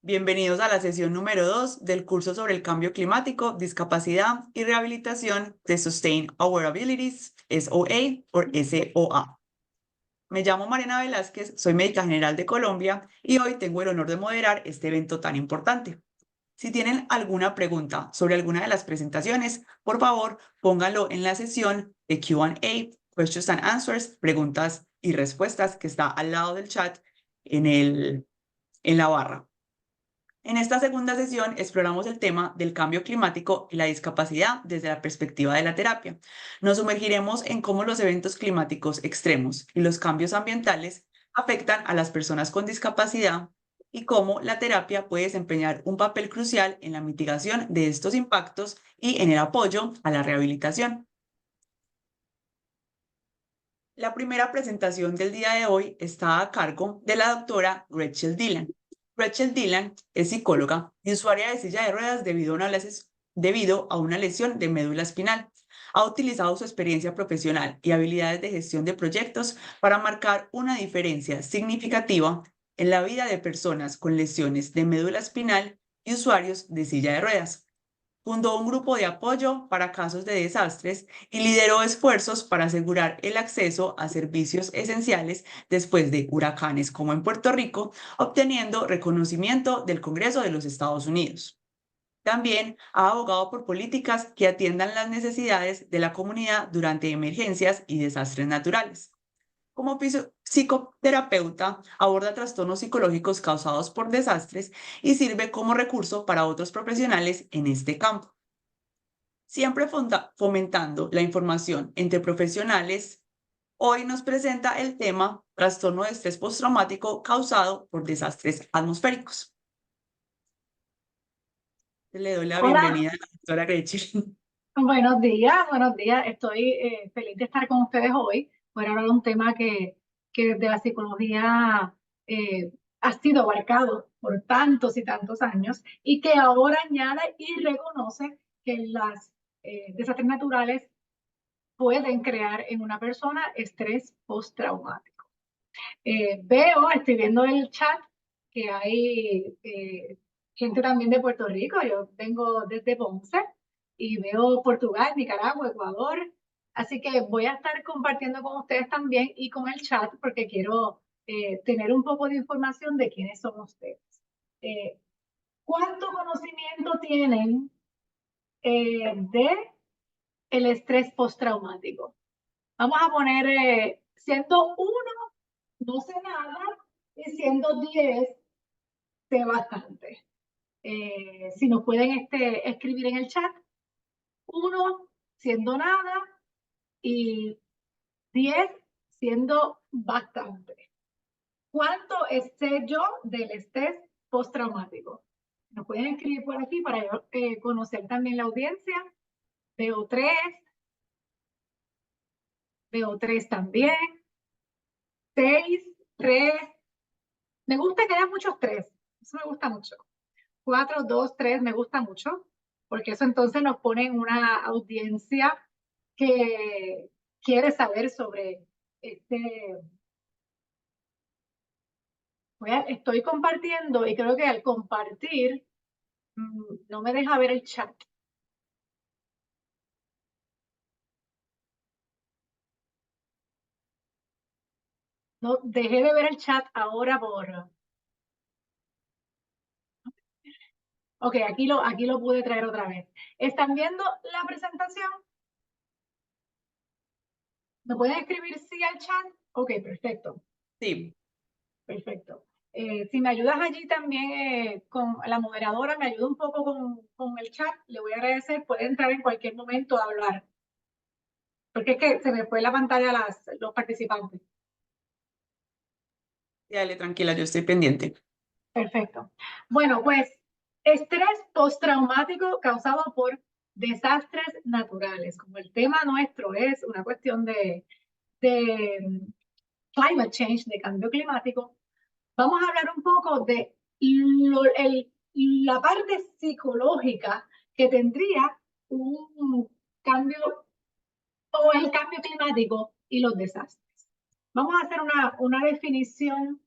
Bienvenidos a la sesión número 2 del curso sobre el cambio climático, discapacidad y rehabilitación de Sustain Our Abilities, SOA o SOA. Me llamo Mariana Velázquez, soy médica general de Colombia y hoy tengo el honor de moderar este evento tan importante. Si tienen alguna pregunta sobre alguna de las presentaciones, por favor, pónganlo en la sesión de Q&A, Questions and Answers, preguntas y respuestas, que está al lado del chat en la barra. En esta segunda sesión exploramos el tema del cambio climático y la discapacidad desde la perspectiva de la terapia. Nos sumergiremos en cómo los eventos climáticos extremos y los cambios ambientales afectan a las personas con discapacidad y cómo la terapia puede desempeñar un papel crucial en la mitigación de estos impactos y en el apoyo a la rehabilitación. La primera presentación del día de hoy está a cargo de la doctora Rachel Dillon. Rachel Dillon es psicóloga y usuaria de silla de ruedas debido a una lesión de médula espinal. Ha utilizado su experiencia profesional y habilidades de gestión de proyectos para marcar una diferencia significativa en la vida de personas con lesiones de médula espinal y usuarios de silla de ruedas. Fundó un grupo de apoyo para casos de desastres y lideró esfuerzos para asegurar el acceso a servicios esenciales después de huracanes como en Puerto Rico, obteniendo reconocimiento del Congreso de los Estados Unidos. También ha abogado por políticas que atiendan las necesidades de la comunidad durante emergencias y desastres naturales. Como psicoterapeuta, aborda trastornos psicológicos causados por desastres y sirve como recurso para otros profesionales en este campo. Siempre fomentando la información entre profesionales, hoy nos presenta el tema trastorno de estrés postraumático causado por desastres atmosféricos. Le doy la Hola, bienvenida a la doctora Gretchen. buenos días, buenos días. Estoy feliz de estar con ustedes hoy. Voy a hablar de un tema que desde la psicología eh, ha sido abarcado por tantos y tantos años y que ahora añade y reconoce que las desastres naturales pueden crear en una persona estrés postraumático. Estoy viendo el chat que hay gente también de Puerto Rico. Yo vengo desde Ponce y veo Portugal, Nicaragua, Ecuador. Así que voy a estar compartiendo con ustedes también y con el chat porque quiero tener un poco de información de quiénes son ustedes. Eh, ¿Cuánto conocimiento tienen de el estrés postraumático? Vamos a poner, siendo uno, no sé nada, y siendo 10, sé bastante. Si nos pueden escribir en el chat, uno siendo nada y 10 siendo bastante. ¿Cuánto sé yo del estrés postraumático? Nos pueden escribir por aquí para yo conocer también la audiencia. Veo 3, veo 3 también, 6, 3. Me gusta que haya muchos 3, eso me gusta mucho. 4, 2, 3 me gusta mucho, porque eso entonces nos pone en una audiencia que quiere saber sobre este. Estoy compartiendo y creo que al compartir no me deja ver el chat. No, dejé de ver el chat ahora por. Ok, aquí lo pude traer otra vez. ¿Están viendo la presentación? ¿Me pueden escribir sí al chat? Ok, perfecto. Sí, Perfecto. Si me ayudas allí también con la moderadora, me ayuda un poco con el chat, le voy a agradecer. Puede entrar en cualquier momento a hablar, porque es que se me fue la pantalla a los participantes. dale, tranquila, yo estoy pendiente. Perfecto. Bueno, pues estrés postraumático causado por desastres naturales. Como el tema nuestro es una cuestión de climate change, de cambio climático, vamos a hablar un poco de la parte psicológica que tendría un cambio o el cambio climático y los desastres. Vamos a hacer una definición.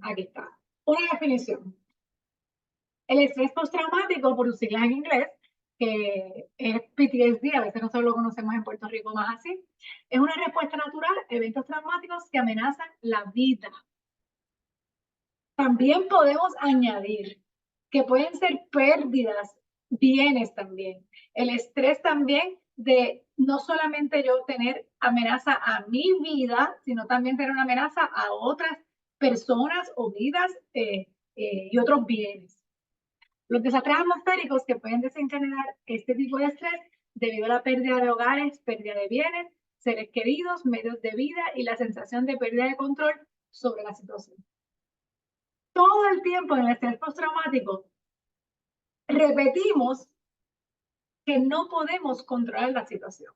Aquí está. Una definición. El estrés postraumático, por sus siglas en inglés, que es PTSD, a veces nosotros lo conocemos en Puerto Rico más así, es una respuesta natural a eventos traumáticos que amenazan la vida. También podemos añadir que pueden ser pérdidas, bienes también. El estrés también de no solamente yo tener amenaza a mi vida, sino también tener una amenaza a otras personas o vidas y otros bienes. Los desastres atmosféricos que pueden desencadenar este tipo de estrés debido a la pérdida de hogares, pérdida de bienes, seres queridos, medios de vida y la sensación de pérdida de control sobre la situación. Todo el tiempo en el estrés postraumático repetimos que no podemos controlar la situación.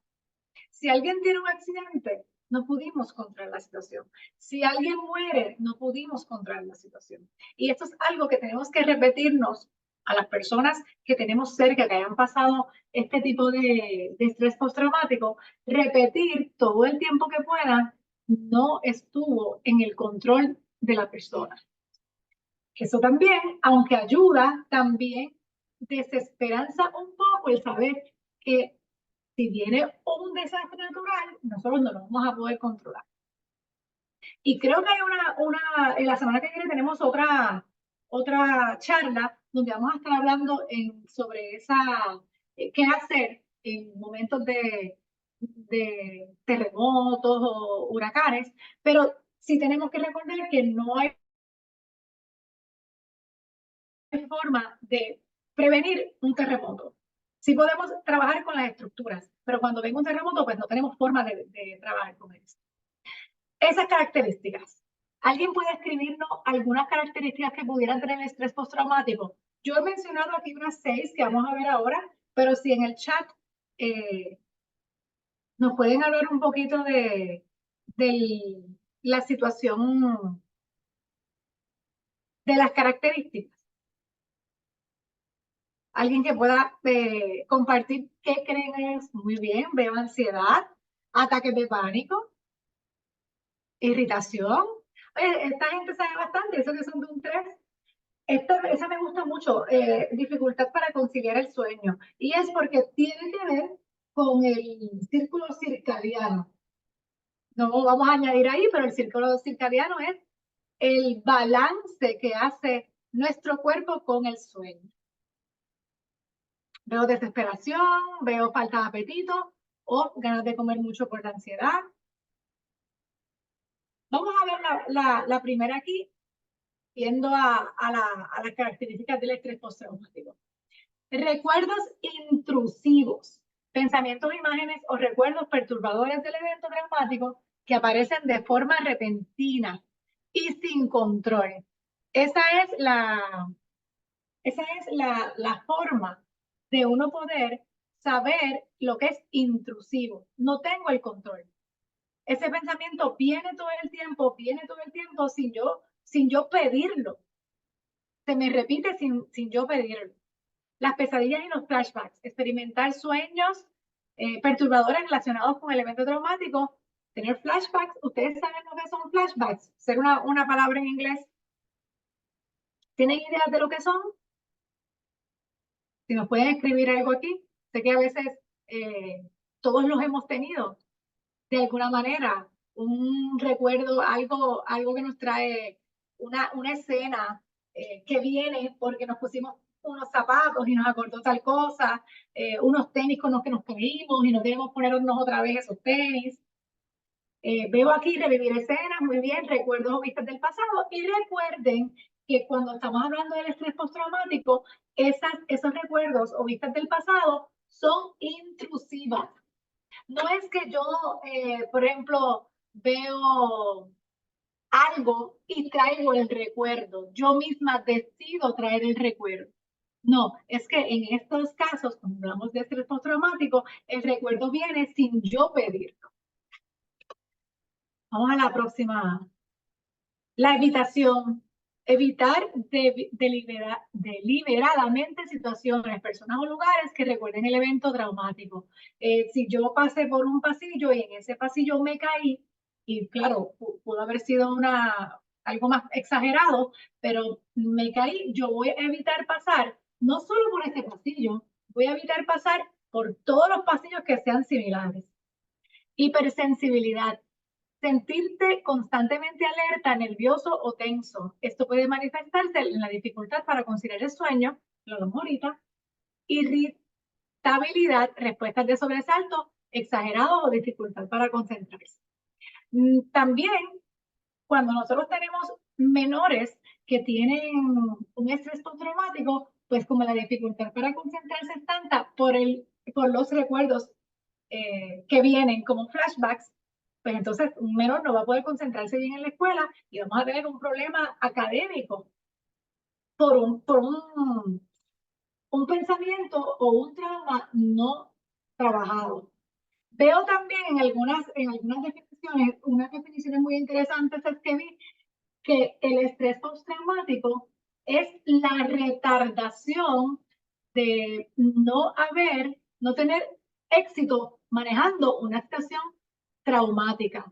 Si alguien tiene un accidente, no pudimos controlar la situación. Si alguien muere, no pudimos controlar la situación. Y esto es algo que tenemos que repetirnos a las personas que tenemos cerca, que hayan pasado este tipo de estrés postraumático, repetir todo el tiempo que puedan, no estuvo en el control de la persona. Eso también, aunque ayuda, también desesperanza un poco el saber que si viene un desastre natural, nosotros no lo vamos a poder controlar. Y creo que hay en la semana que viene tenemos otra charla donde vamos a estar hablando sobre qué hacer en momentos de terremotos o huracanes, pero sí tenemos que recordar que no hay forma de prevenir un terremoto. Sí podemos trabajar con las estructuras, pero cuando venga un terremoto, pues no tenemos forma de trabajar con eso. Esas características. ¿Alguien puede escribirnos algunas características que pudieran tener el estrés postraumático? Yo he mencionado aquí unas 6 que vamos a ver ahora, pero si en el chat nos pueden hablar un poquito de la situación de las características. Alguien que pueda compartir qué creen es muy bien. Veo ansiedad, ataques de pánico, irritación. Esta gente sabe bastante, eso que son de un 3. Esa me gusta mucho, dificultad para conciliar el sueño. Y es porque tiene que ver con el círculo circadiano. No vamos a añadir ahí, pero el círculo circadiano es el balance que hace nuestro cuerpo con el sueño. Veo desesperación, veo falta de apetito o ganas de comer mucho por la ansiedad. Vamos a ver la primera aquí, yendo a las características del estrés postraumático. Recuerdos intrusivos, pensamientos, imágenes o recuerdos perturbadores del evento traumático que aparecen de forma repentina y sin control. Esa es la forma de uno poder saber lo que es intrusivo. No tengo el control. Ese pensamiento viene todo el tiempo sin yo pedirlo. Se me repite sin yo pedirlo. Las pesadillas y los flashbacks, experimentar sueños perturbadores relacionados con el evento traumático, tener flashbacks. ¿Ustedes saben lo que son flashbacks? Ser una palabra en inglés. ¿Tienen ideas de lo que son? Si nos pueden escribir algo aquí. Sé que a veces todos los hemos tenido de alguna manera. Un recuerdo, algo que nos trae una escena que viene porque nos pusimos unos zapatos y nos acordó tal cosa, unos tenis con los que nos caímos y no queremos ponernos otra vez esos tenis. Veo aquí revivir escenas, muy bien, recuerdos o vistas del pasado. Y recuerden que cuando estamos hablando del estrés postraumático, esos recuerdos o vistas del pasado son intrusivas. No es que yo, por ejemplo, veo algo y traigo el recuerdo. Yo misma decido traer el recuerdo. No, es que en estos casos, cuando hablamos de estrés postraumático, el recuerdo viene sin yo pedirlo. Vamos a la próxima. La evitación. Evitar deliberadamente situaciones, personas o lugares que recuerden el evento traumático. Si yo pasé por un pasillo y en ese pasillo me caí, y claro, pudo haber sido algo más exagerado, pero me caí, yo voy a evitar pasar, no solo por este pasillo, voy a evitar pasar por todos los pasillos que sean similares. Hipersensibilidad. Sentirte constantemente alerta, nervioso o tenso. Esto puede manifestarse en la dificultad para conciliar el sueño, lo hablamos ahorita, irritabilidad, respuestas de sobresalto, exagerado o dificultad para concentrarse. También, cuando nosotros tenemos menores que tienen un estrés postraumático, pues como la dificultad para concentrarse es tanta por los recuerdos que vienen como flashbacks, pues entonces un menor no va a poder concentrarse bien en la escuela y vamos a tener un problema académico por un pensamiento o un trauma no trabajado. Veo también en algunas definiciones, unas definiciones muy interesantes es que vi que el estrés postraumático es la retardación de no tener éxito manejando una situación traumática.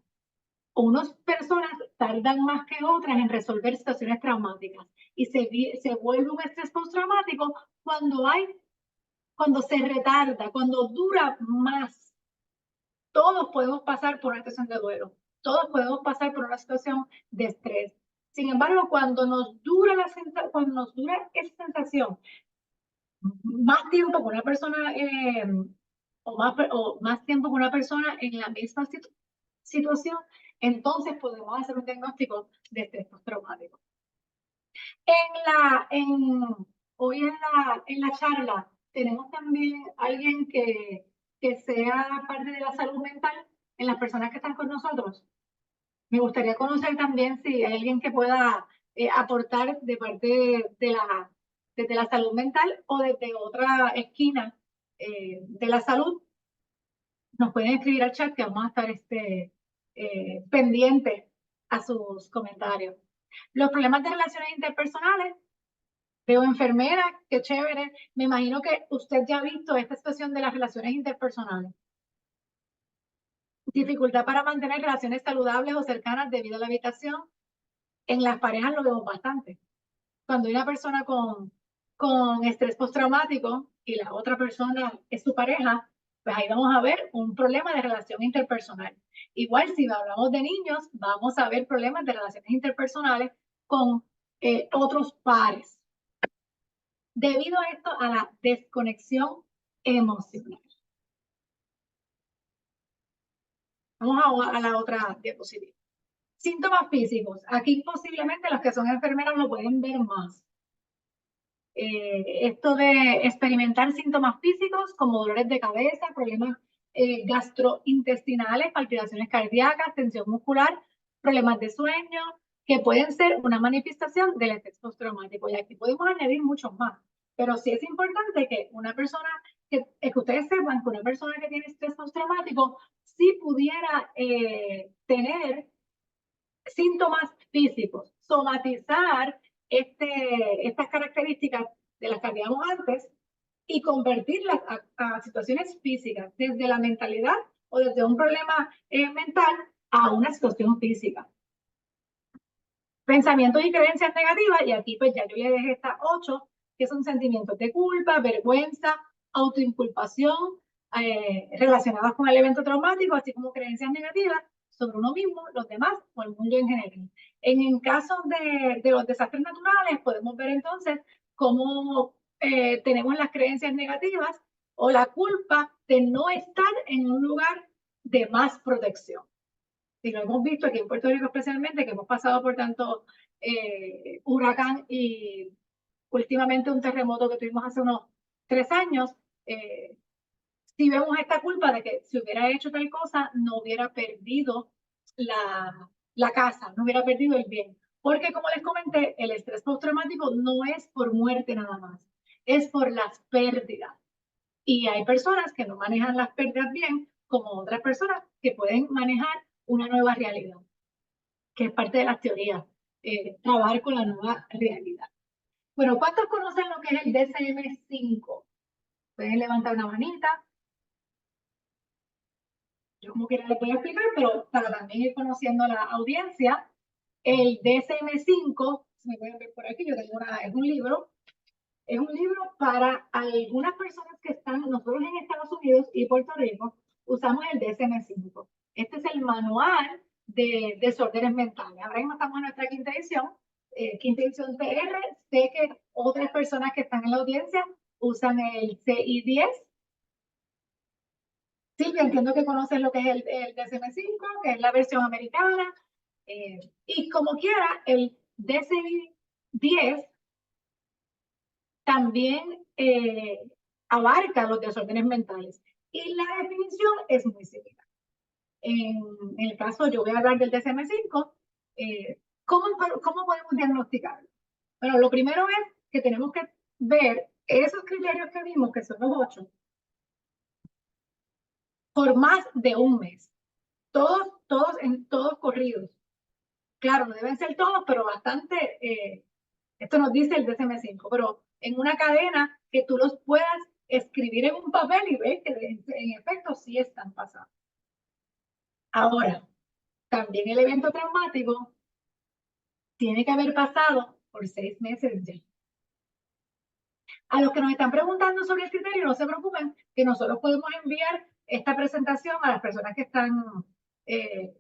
Unas personas tardan más que otras en resolver situaciones traumáticas y se vuelve un estrés postraumático cuando se retarda, cuando dura más. Todos podemos pasar por una situación de duelo, todos podemos pasar por una situación de estrés. Sin embargo, cuando nos dura esa sensación, más tiempo con una persona o más tiempo con una persona en la misma situación, entonces podemos hacer un diagnóstico de estrés postraumático. Hoy en la charla tenemos también alguien que sea parte de la salud mental en las personas que están con nosotros. Me gustaría conocer también si hay alguien que pueda aportar de parte desde la salud mental o desde otra esquina de la salud. Nos pueden escribir al chat que vamos a estar pendientes a sus comentarios. Los problemas de relaciones interpersonales. Veo enfermera, qué chévere. Me imagino que usted ya ha visto esta situación de las relaciones interpersonales. Dificultad para mantener relaciones saludables o cercanas debido a la habitación. En las parejas lo vemos bastante. Cuando hay una persona con estrés postraumático y la otra persona es su pareja, pues ahí vamos a ver un problema de relación interpersonal. Igual si hablamos de niños, vamos a ver problemas de relaciones interpersonales con otros pares. Debido a esto, a la desconexión emocional. Vamos a la otra diapositiva. Síntomas físicos. Aquí posiblemente los que son enfermeras lo pueden ver más. Esto de experimentar síntomas físicos como dolores de cabeza, problemas gastrointestinales, palpitaciones cardíacas, tensión muscular, problemas de sueño, que pueden ser una manifestación del estrés postraumático. Y aquí podemos añadir muchos más. Pero sí es importante que una persona, que ustedes sepan que una persona que tiene estrés postraumático sí pudiera tener síntomas físicos, somatizar estas características de las que habíamos antes y convertirlas a situaciones físicas, desde la mentalidad o desde un problema mental a una situación física. Pensamientos y creencias negativas, y aquí pues ya yo le dejé estas 8, que son sentimientos de culpa, vergüenza, autoinculpación, relacionadas con el evento traumático, así como creencias negativas sobre uno mismo, los demás o el mundo en general. En caso de los desastres naturales, podemos ver entonces cómo tenemos las creencias negativas o la culpa de no estar en un lugar de más protección. Y lo hemos visto aquí en Puerto Rico especialmente, que hemos pasado por tanto huracán y últimamente un terremoto que tuvimos hace unos 3 años, si vemos esta culpa de que si hubiera hecho tal cosa, no hubiera perdido la casa, no hubiera perdido el bien. Porque como les comenté, el estrés postraumático no es por muerte nada más, es por las pérdidas. Y hay personas que no manejan las pérdidas bien, como otras personas que pueden manejar una nueva realidad, que es parte de las teorías, trabajar con la nueva realidad. Bueno, ¿cuántos conocen lo que es el DSM-5? Pueden levantar una manita. Yo como quiera les voy a explicar, pero para también ir conociendo a la audiencia, El DSM-5, me pueden ver por aquí, yo tengo es un libro para algunas personas que están, nosotros en Estados Unidos y Puerto Rico, usamos el DSM-5. Este es el manual de desórdenes mentales. Ahora mismo estamos en nuestra quinta edición TR. Sé que otras personas que están en la audiencia usan el CI10. Silvia, entiendo que conoces lo que es el DSM-5, que es la versión americana. Y como quiera, el DSM-10 también abarca los desórdenes mentales. Y la definición es muy similar. En el caso, yo voy a hablar del DSM-5. ¿Cómo podemos diagnosticarlo? Bueno, lo primero es que tenemos que ver esos criterios que vimos, que son los 8, por más de un mes. Todos corridos. Claro, no deben ser todos, pero bastante, esto nos dice el DSM-5, pero en una cadena que tú los puedas escribir en un papel y ver que en efecto sí están pasando. Ahora, también el evento traumático tiene que haber pasado por 6 meses ya. A los que nos están preguntando sobre el criterio, no se preocupen, que nosotros podemos enviar esta presentación a las personas que están eh,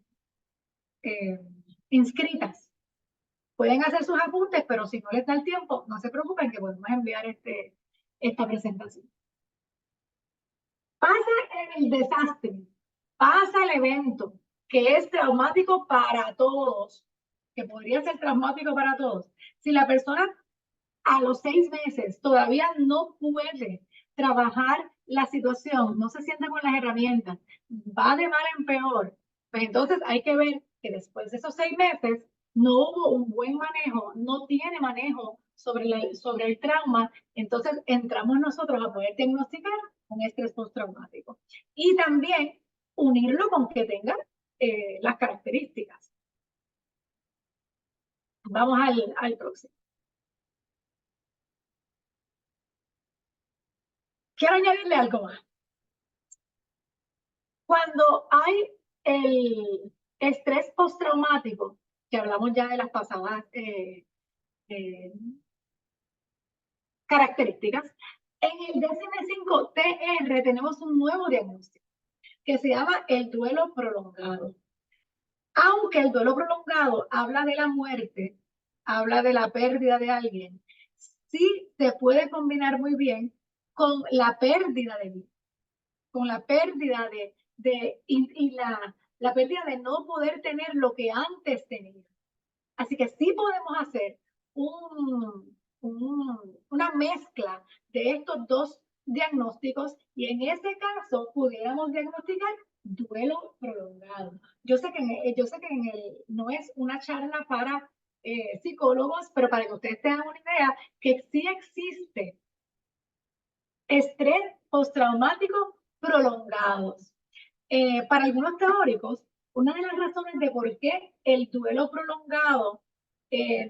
inscritas. Pueden hacer sus apuntes, pero si no les da el tiempo, no se preocupen que podemos enviar esta presentación. Pasa el desastre, pasa el evento, que es traumático para todos, que podría ser traumático para todos. Si la persona a los 6 meses todavía no puede trabajar la situación, no se siente con las herramientas, va de mal en peor, pues entonces hay que ver que después de esos 6 meses no hubo un buen manejo, no tiene manejo sobre el trauma, entonces entramos nosotros a poder diagnosticar un estrés postraumático. Y también unirlo con que tenga las características. Vamos al próximo. Quiero añadirle algo más. Cuando hay el estrés postraumático, que hablamos ya de las pasadas características, en el DSM-5-TR tenemos un nuevo diagnóstico que se llama el duelo prolongado. Aunque el duelo prolongado habla de la muerte, habla de la pérdida de alguien, sí se puede combinar muy bien con la pérdida de vida, con la pérdida la pérdida de no poder tener lo que antes tenía. Así que sí podemos hacer una mezcla de estos dos diagnósticos y en ese caso pudiéramos diagnosticar duelo prolongado. Yo sé que no es una charla para psicólogos, pero para que ustedes tengan una idea que sí existe estrés postraumático prolongados. Para algunos teóricos, una de las razones de por qué el duelo prolongado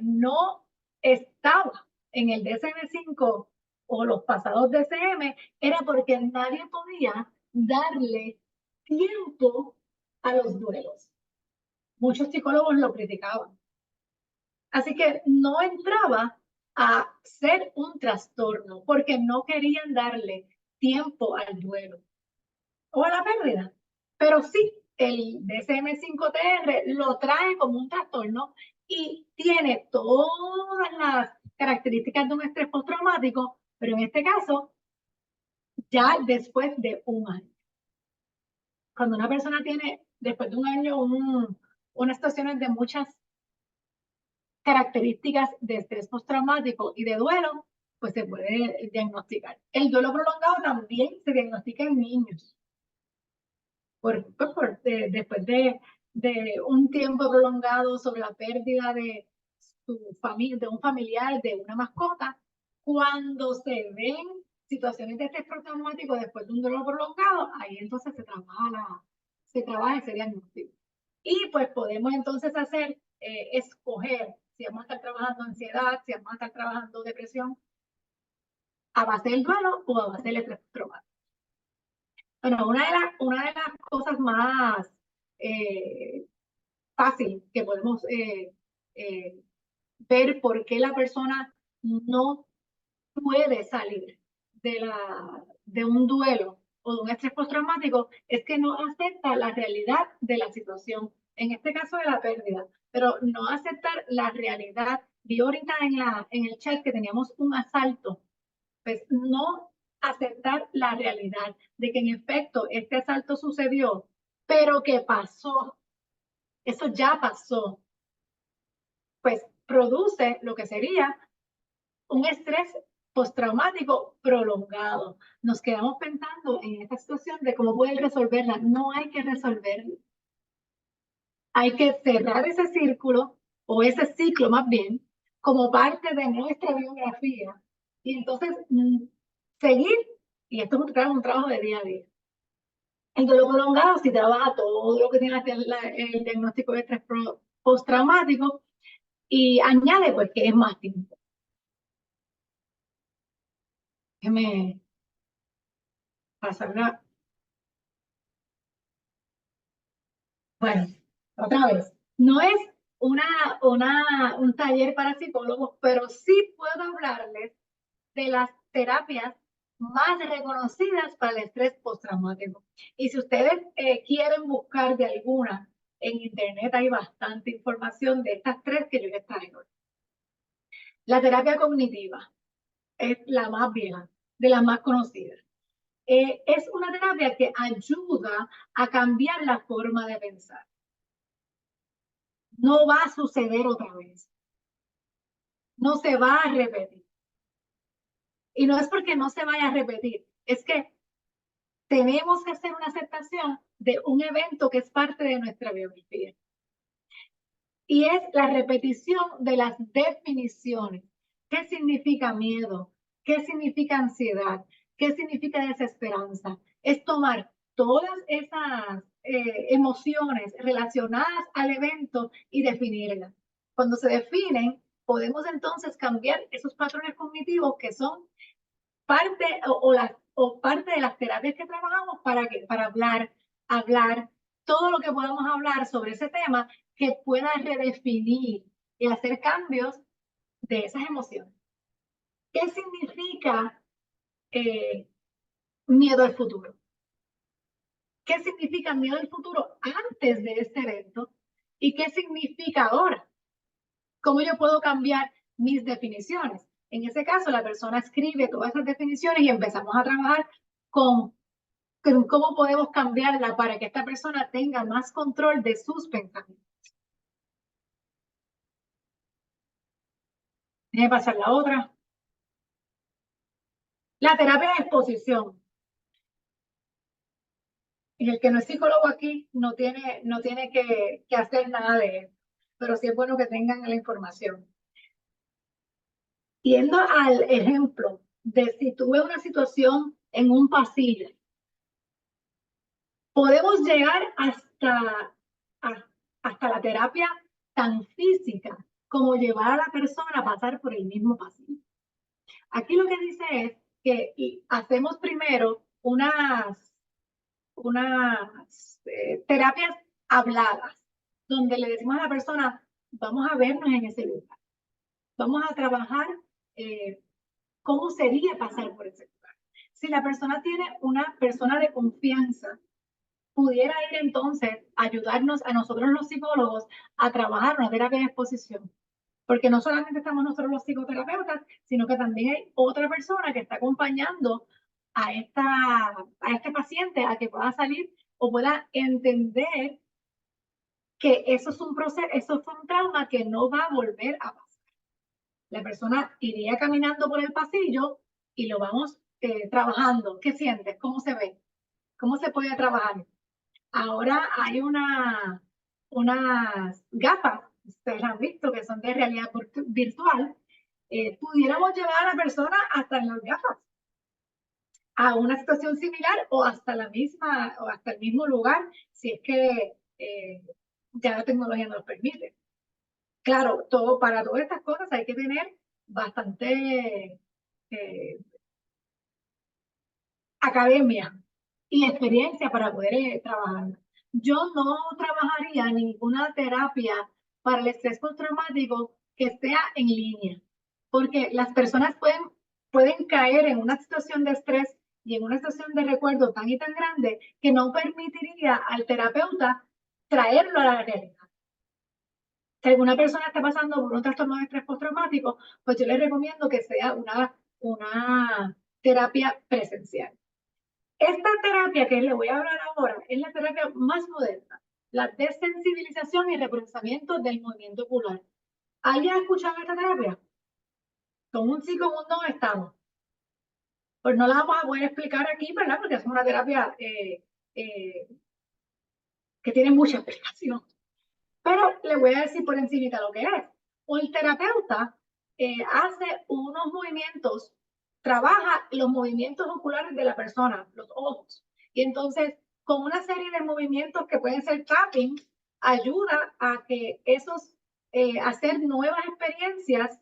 no estaba en el DSM-5 o los pasados DSM era porque nadie podía darle tiempo a los duelos. Muchos psicólogos lo criticaban. Así que no entraba a ser un trastorno porque no querían darle tiempo al duelo o a la pérdida. Pero sí, el DSM-5-TR lo trae como un trastorno y tiene todas las características de un estrés postraumático, pero en este caso, ya después de un año. Cuando una persona tiene, después de un año, unas situaciones de muchas características de estrés postraumático y de duelo, pues se puede diagnosticar. El duelo prolongado también se diagnostica en niños. Después de un tiempo prolongado sobre la pérdida de de un familiar, de una mascota, cuando se ven situaciones de estrés postraumático después de un dolor prolongado, ahí entonces se trabaja ese diagnóstico. Y pues podemos entonces escoger si vamos a estar trabajando ansiedad, si vamos a estar trabajando depresión, a base del duelo o a base del estrés postraumático. Bueno, una de las cosas más fácil que podemos ver por qué la persona no puede salir de un duelo o de un estrés postraumático, es que no acepta la realidad de la situación, en este caso de la pérdida, pero no aceptar la realidad. Vi ahorita en el chat que teníamos un asalto, pues no aceptar la realidad de que en efecto este asalto sucedió, pero que pasó, eso ya pasó, pues produce lo que sería un estrés postraumático prolongado. Nos quedamos pensando en esta situación de cómo poder resolverla. No hay que resolverla. Hay que cerrar ese círculo o ese ciclo más bien como parte de nuestra biografía y entonces seguir, y esto es un trabajo de día a día. El duelo prolongado si trabaja todo lo que tiene el diagnóstico de estrés postraumático y añade pues que es más tiempo. Déjeme pasarla. Bueno, otra vez, no es un taller para psicólogos, pero sí puedo hablarles de las terapias más reconocidas para el estrés postraumático. Y si ustedes quieren buscar de alguna en internet, hay bastante información de estas tres que yo les traigo. La terapia cognitiva es la más vieja, de las más conocidas. Es una terapia que ayuda a cambiar la forma de pensar. No va a suceder otra vez. No se va a repetir. Y no es porque no se vaya a repetir, es que tenemos que hacer una aceptación de un evento que es parte de nuestra biografía. Y es la repetición de las definiciones. ¿Qué significa miedo? ¿Qué significa ansiedad? ¿Qué significa desesperanza? Es tomar todas esas emociones relacionadas al evento y definirlas. Cuando se definen, podemos entonces cambiar esos patrones cognitivos que son parte o parte de las terapias que trabajamos para hablar todo lo que podamos hablar sobre ese tema que pueda redefinir y hacer cambios de esas emociones. ¿Qué significa miedo al futuro? ¿Qué significa miedo al futuro antes de este evento? ¿Y qué significa ahora? ¿Cómo yo puedo cambiar mis definiciones? En ese caso, la persona escribe todas esas definiciones y empezamos a trabajar con cómo podemos cambiarla para que esta persona tenga más control de sus pensamientos. Déjame pasar la otra. La terapia de exposición. Y el que no es psicólogo aquí no tiene que hacer nada de eso, pero sí es bueno que tengan la información. Yendo al ejemplo de si tuve una situación en un pasillo, podemos llegar hasta la terapia tan física como llevar a la persona a pasar por el mismo pasillo. Aquí lo que dice es que hacemos primero unas terapias habladas, donde le decimos a la persona, vamos a vernos en ese lugar, vamos a trabajar cómo sería pasar por ese lugar. Si la persona tiene una persona de confianza, pudiera ir entonces a ayudarnos a nosotros los psicólogos a trabajar una terapia de exposición. Porque no solamente estamos nosotros los psicoterapeutas, sino que también hay otra persona que está acompañando a este paciente a que pueda salir o pueda entender que eso es un proceso, eso fue un trauma que no va a volver a pasar. La persona iría caminando por el pasillo y lo vamos trabajando. ¿Qué sientes? ¿Cómo se ve? ¿Cómo se puede trabajar? Ahora hay unas gafas, ustedes han visto, que son de realidad virtual. Pudiéramos llevar a la persona hasta en las gafas, a una situación similar o hasta la misma, o hasta el mismo lugar, si es que ya la tecnología nos lo permite. Claro, para todas estas cosas hay que tener bastante academia y experiencia para poder trabajar. Yo no trabajaría ninguna terapia para el estrés postraumático que sea en línea, porque las personas pueden caer en una situación de estrés y en una situación de recuerdo tan y tan grande que no permitiría al terapeuta traerlo a la realidad. Si alguna persona está pasando por un trastorno de estrés postraumático, pues yo les recomiendo que sea una terapia presencial. Esta terapia que les voy a hablar ahora es la terapia más moderna, la desensibilización y reprocesamiento del movimiento ocular. ¿Alguien ha escuchado esta terapia? Con un psicomundo estamos. Pues no la vamos a poder explicar aquí, ¿verdad? Porque es una terapia que tiene mucha explicación. Pero le voy a decir por encima lo que es. El terapeuta hace unos movimientos, trabaja los movimientos oculares de la persona, los ojos. Y entonces, con una serie de movimientos que pueden ser tapping, ayuda a que hacer nuevas experiencias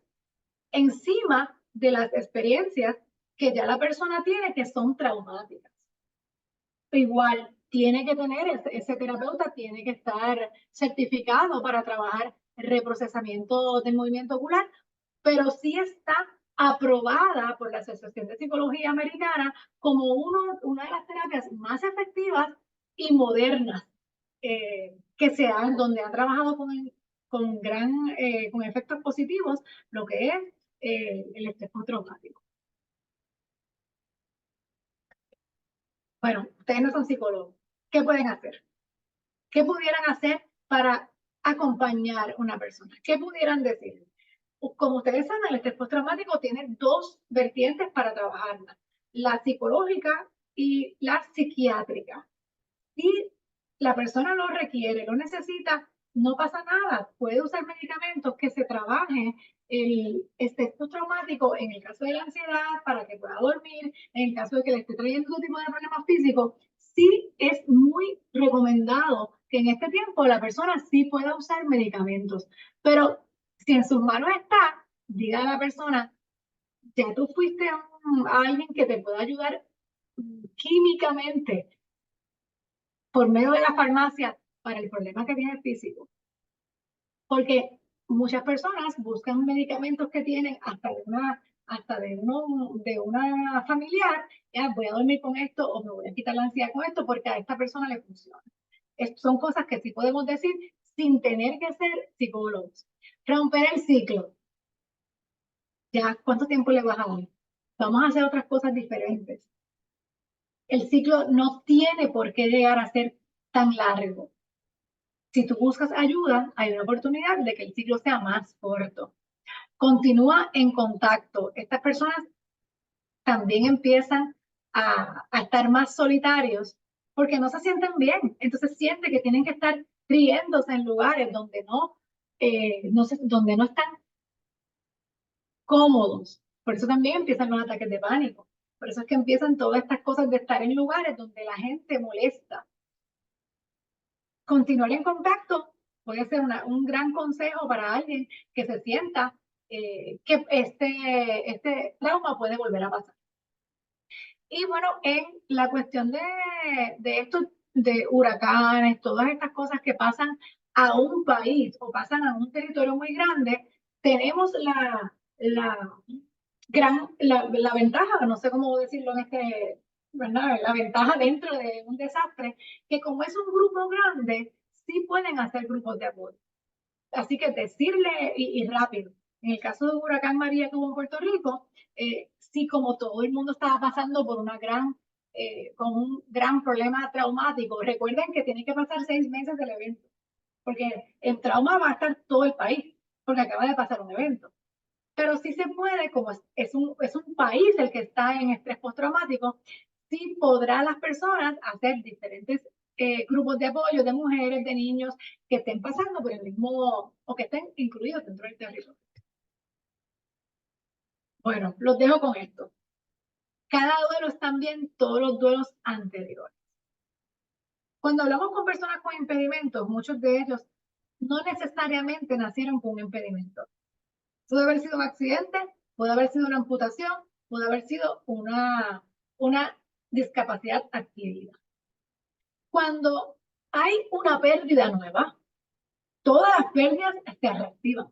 encima de las experiencias que ya la persona tiene que son traumáticas. Igual tiene que tener, ese terapeuta tiene que estar certificado para trabajar reprocesamiento del movimiento ocular, pero sí está aprobada por la Asociación de Psicología Americana como una de las terapias más efectivas y modernas donde ha trabajado con efectos positivos lo que es el estrés postraumático. Bueno, ustedes no son psicólogos. ¿Qué pueden hacer? ¿Qué pudieran hacer para acompañar a una persona? ¿Qué pudieran decir? Como ustedes saben, el estrés postraumático tiene dos vertientes para trabajarla, la psicológica y la psiquiátrica. Si la persona lo requiere, lo necesita, no pasa nada. Puede usar medicamentos que se trabaje el estrés postraumático en el caso de la ansiedad para que pueda dormir, en el caso de que le esté trayendo otro tipo de problemas físicos. Sí es muy recomendado que en este tiempo la persona sí pueda usar medicamentos, pero si en sus manos está, diga a la persona, ya tú fuiste a alguien que te pueda ayudar químicamente por medio de la farmacia para el problema que tiene físico. Porque muchas personas buscan medicamentos que tienen hasta de una familiar, ya voy a dormir con esto o me voy a quitar la ansiedad con esto porque a esta persona le funciona. Son cosas que sí podemos decir sin tener que ser psicólogos. Romper el ciclo. Ya, ¿cuánto tiempo le vas a dar? Vamos a hacer otras cosas diferentes. El ciclo no tiene por qué llegar a ser tan largo. Si tú buscas ayuda, hay una oportunidad de que el ciclo sea más corto. Continúa en contacto. Estas personas también empiezan a estar más solitarios porque no se sienten bien. Entonces sienten que tienen que estar riéndose en lugares donde donde no están cómodos. Por eso también empiezan los ataques de pánico. Por eso es que empiezan todas estas cosas de estar en lugares donde la gente molesta. Continuar en contacto puede ser un gran consejo para alguien que se sienta que este trauma puede volver a pasar. Y bueno, en la cuestión de estos de huracanes, todas estas cosas que pasan a un país o pasan a un territorio muy grande, tenemos la ventaja, no sé cómo decirlo ¿verdad? La ventaja dentro de un desastre, que como es un grupo grande, sí pueden hacer grupos de apoyo. Así que decirle y rápido. En el caso de Huracán María que hubo en Puerto Rico, sí, como todo el mundo estaba pasando por con un gran problema traumático, recuerden que tiene que pasar 6 meses del evento, porque el trauma va a estar todo el país, porque acaba de pasar un evento. Pero sí se puede, como es un país el que está en estrés postraumático, sí podrán las personas hacer diferentes grupos de apoyo de mujeres, de niños que estén pasando por el mismo o que estén incluidos dentro del territorio. Bueno, los dejo con esto. Cada duelo es también todos los duelos anteriores. Cuando hablamos con personas con impedimentos, muchos de ellos no necesariamente nacieron con un impedimento. Puede haber sido un accidente, puede haber sido una amputación, puede haber sido una discapacidad adquirida. Cuando hay una pérdida nueva, todas las pérdidas se reactivan.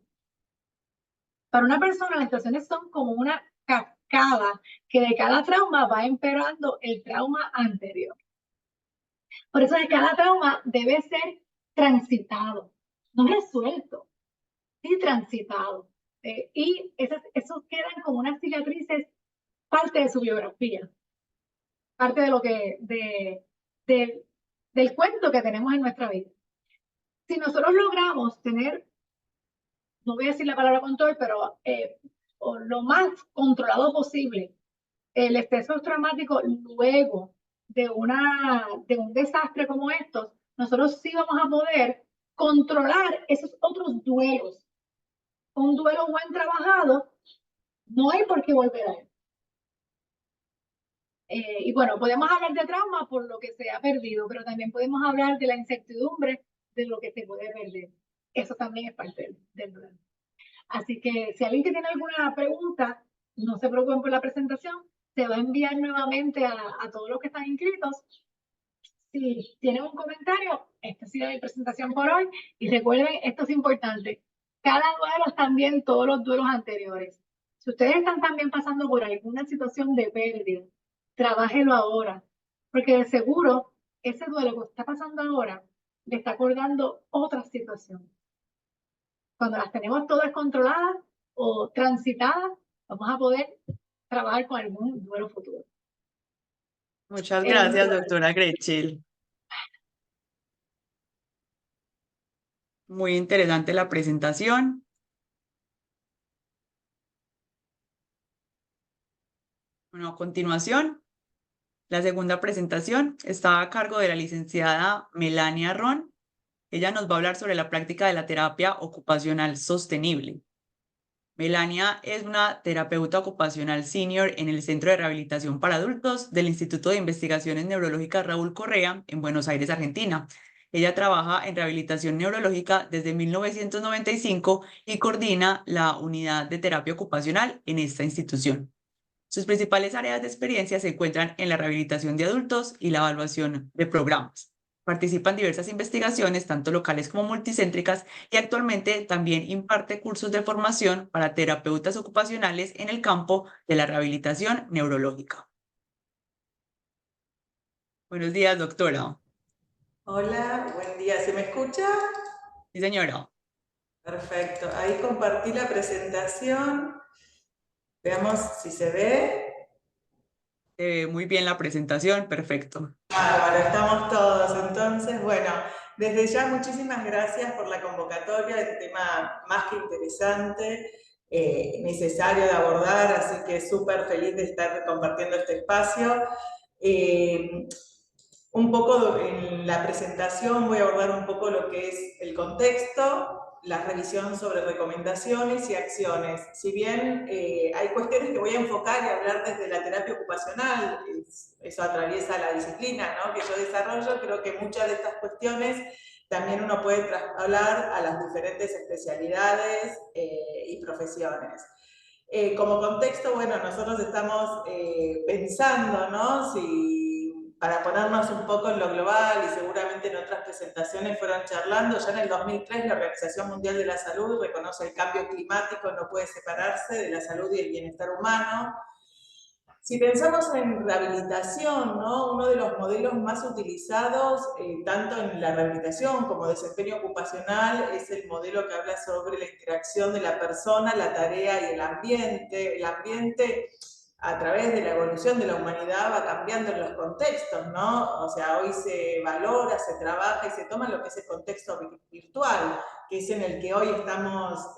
Para una persona, las situaciones son como una cascada que de cada trauma va empeorando el trauma anterior. Por eso de cada trauma debe ser transitado, no resuelto, sí transitado. Y esos quedan como unas cicatrices, parte de su biografía, parte de lo del cuento que tenemos en nuestra vida. Si nosotros logramos tener, no voy a decir la palabra control, pero lo más controlado posible, el estrés postraumático luego de un desastre como estos, nosotros sí vamos a poder controlar esos otros duelos. Un duelo buen trabajado, no hay por qué volver a él. Y bueno, podemos hablar de trauma por lo que se ha perdido, pero también podemos hablar de la incertidumbre de lo que se puede perder. Eso también es parte del duelo. Así que si alguien que tiene alguna pregunta, no se preocupen por la presentación, se va a enviar nuevamente a todos los que están inscritos. Si tienen un comentario, esta ha sido mi presentación por hoy. Y recuerden, esto es importante, cada duelo es también todos los duelos anteriores. Si ustedes están también pasando por alguna situación de pérdida, trabájelo ahora, porque de seguro ese duelo que está pasando ahora le está acordando otra situación. Cuando las tenemos todas controladas o transitadas, vamos a poder trabajar con algún duelo futuro. Muchas gracias, doctora Gretchen. Muy interesante la presentación. Bueno, a continuación, la segunda presentación está a cargo de la licenciada Melania Ron. Ella nos va a hablar sobre la práctica de la terapia ocupacional sostenible. Melania es una terapeuta ocupacional senior en el Centro de Rehabilitación para Adultos del Instituto de Investigaciones Neurológicas Raúl Correa en Buenos Aires, Argentina. Ella trabaja en rehabilitación neurológica desde 1995 y coordina la unidad de terapia ocupacional en esta institución. Sus principales áreas de experiencia se encuentran en la rehabilitación de adultos y la evaluación de programas. Participa en diversas investigaciones, tanto locales como multicéntricas, y actualmente también imparte cursos de formación para terapeutas ocupacionales en el campo de la rehabilitación neurológica. Buenos días, doctora. Hola, buen día. ¿Se me escucha? Sí, señora. Perfecto. Ahí compartí la presentación. Veamos si se ve. Muy bien la presentación, perfecto. Bárbaro, estamos todos. Entonces, bueno, desde ya muchísimas gracias por la convocatoria. Es un tema más que interesante, necesario de abordar, así que súper feliz de estar compartiendo este espacio. Un poco en la presentación voy a abordar un poco lo que es el contexto, la revisión sobre recomendaciones y acciones. Si bien hay cuestiones que voy a enfocar y hablar desde la terapia ocupacional, eso atraviesa la disciplina, ¿no?, que yo desarrollo, creo que muchas de estas cuestiones también uno puede trasladar a las diferentes especialidades y profesiones. Como contexto, bueno, nosotros estamos pensando, ¿no?, para ponernos un poco en lo global, y seguramente en otras presentaciones fueron charlando, ya en el 2003 la Organización Mundial de la Salud reconoce el cambio climático, no puede separarse de la salud y el bienestar humano. Si pensamos en rehabilitación, ¿no?, uno de los modelos más utilizados, tanto en la rehabilitación como desempeño ocupacional, es el modelo que habla sobre la interacción de la persona, la tarea y el ambiente. El ambiente, a través de la evolución de la humanidad, va cambiando en los contextos, ¿no? O sea, hoy se valora, se trabaja y se toma lo que es el contexto virtual, que es en el que hoy estamos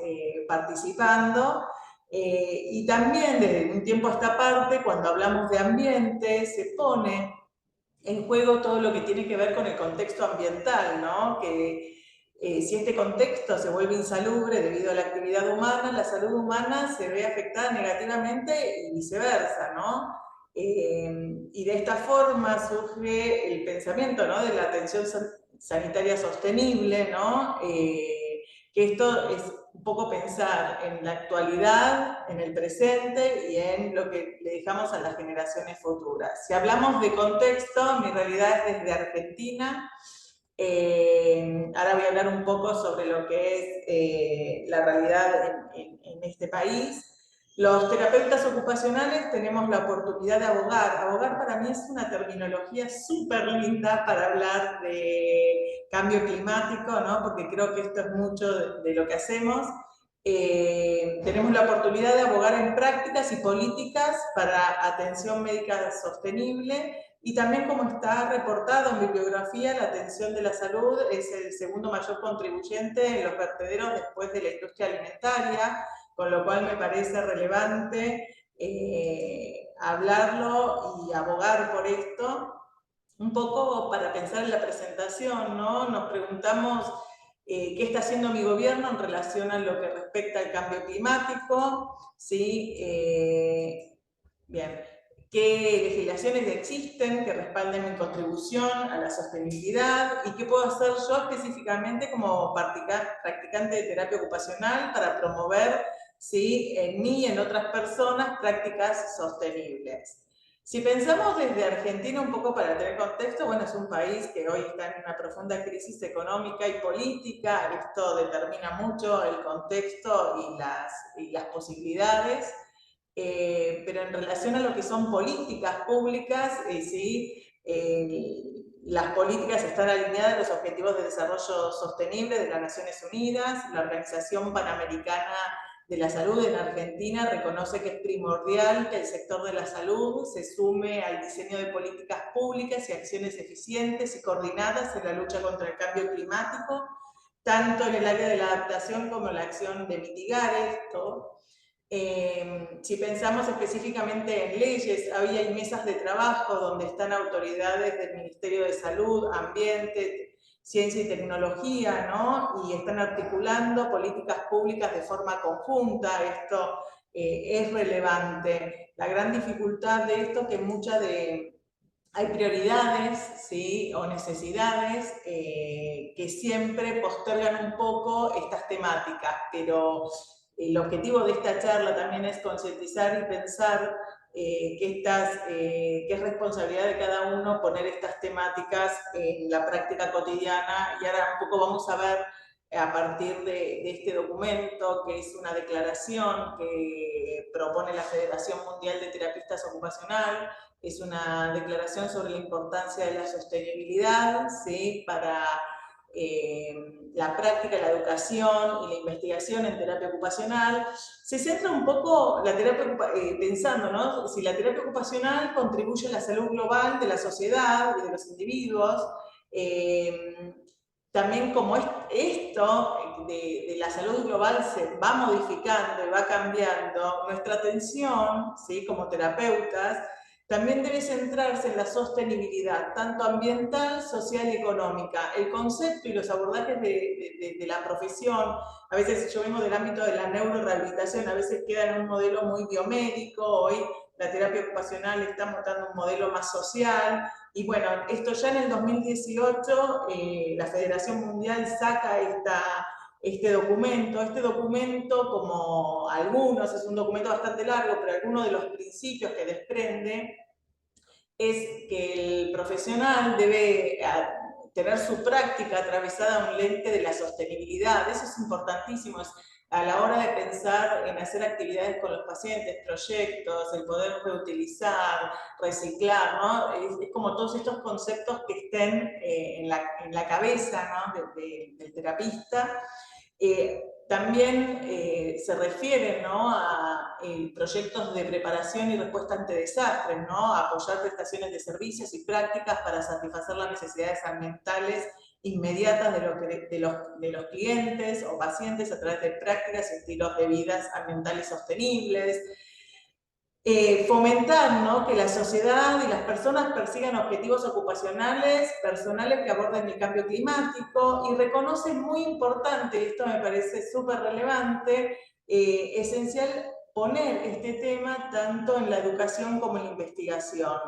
participando. Y también desde un tiempo a esta parte, cuando hablamos de ambiente, se pone en juego todo lo que tiene que ver con el contexto ambiental, ¿no? Que si este contexto se vuelve insalubre debido a la actividad humana, la salud humana se ve afectada negativamente y viceversa, ¿no? Y de esta forma surge el pensamiento, ¿no?, de la atención sanitaria sostenible, ¿no? Que esto es un poco pensar en la actualidad, en el presente y en lo que le dejamos a las generaciones futuras. Si hablamos de contexto, mi realidad es desde Argentina. Ahora voy a hablar un poco sobre lo que es la realidad en este país. Los terapeutas ocupacionales tenemos la oportunidad de abogar. Abogar para mí es una terminología súper linda para hablar de cambio climático, ¿no? Porque creo que esto es mucho de lo que hacemos. Tenemos la oportunidad de abogar en prácticas y políticas para atención médica sostenible, y también, como está reportado en bibliografía, la atención de la salud es el segundo mayor contribuyente en los vertederos después de la industria alimentaria, con lo cual me parece relevante hablarlo y abogar por esto. Un poco para pensar en la presentación, ¿no? Nos preguntamos qué está haciendo mi gobierno en relación a lo que respecta al cambio climático, ¿sí? Bien. ¿Qué legislaciones existen que respalden mi contribución a la sostenibilidad? ¿Y qué puedo hacer yo específicamente como practicante de terapia ocupacional para promover, ¿sí?, en mí y en otras personas prácticas sostenibles? Si pensamos desde Argentina un poco para tener contexto, bueno, es un país que hoy está en una profunda crisis económica y política. Esto determina mucho el contexto y las posibilidades. Pero en relación a lo que son políticas públicas, sí, las políticas están alineadas a los Objetivos de Desarrollo Sostenible de las Naciones Unidas. La Organización Panamericana de la Salud en Argentina reconoce que es primordial que el sector de la salud se sume al diseño de políticas públicas y acciones eficientes y coordinadas en la lucha contra el cambio climático, tanto en el área de la adaptación como en la acción de mitigar esto. Si pensamos específicamente en leyes, hay mesas de trabajo donde están autoridades del Ministerio de Salud, Ambiente, Ciencia y Tecnología, ¿no? Y están articulando políticas públicas de forma conjunta. Esto es relevante. La gran dificultad de esto es que hay prioridades, ¿sí?, o necesidades que siempre postergan un poco estas temáticas, pero el objetivo de esta charla también es concientizar y pensar que es responsabilidad de cada uno poner estas temáticas en la práctica cotidiana. Y ahora un poco vamos a ver, a partir de este documento, que es una declaración que propone la Federación Mundial de Terapistas Ocupacional. Es una declaración sobre la importancia de la sostenibilidad, ¿sí?, para la práctica, la educación y la investigación en terapia ocupacional. Se centra un poco la terapia, pensando, ¿no?, si la terapia ocupacional contribuye a la salud global de la sociedad y de los individuos. También como esto de la salud global se va modificando y va cambiando, nuestra atención, ¿sí?, como terapeutas, también debe centrarse en la sostenibilidad, tanto ambiental, social y económica. El concepto y los abordajes de la profesión, a veces yo vengo del ámbito de la neurorehabilitación, a veces queda en un modelo muy biomédico. Hoy la terapia ocupacional está montando un modelo más social. Y bueno, esto ya en el 2018, la Federación Mundial saca este documento, como algunos, es un documento bastante largo, pero algunos de los principios que desprende es que el profesional debe tener su práctica atravesada a un lente de la sostenibilidad. Eso es importantísimo, a la hora de pensar en hacer actividades con los pacientes, proyectos, el poder reutilizar, reciclar, ¿no? Es como todos estos conceptos que estén en la cabeza, ¿no?, del terapista. También se refieren, ¿no?, a proyectos de preparación y respuesta ante desastres, ¿no?, a apoyar prestaciones de servicios y prácticas para satisfacer las necesidades ambientales inmediatas de los clientes o pacientes a través de prácticas y estilos de vida ambientales sostenibles. Fomentar, ¿no?, que la sociedad y las personas persigan objetivos ocupacionales, personales que aborden el cambio climático, y reconoce, muy importante, y esto me parece súper relevante, esencial poner este tema tanto en la educación como en la investigación.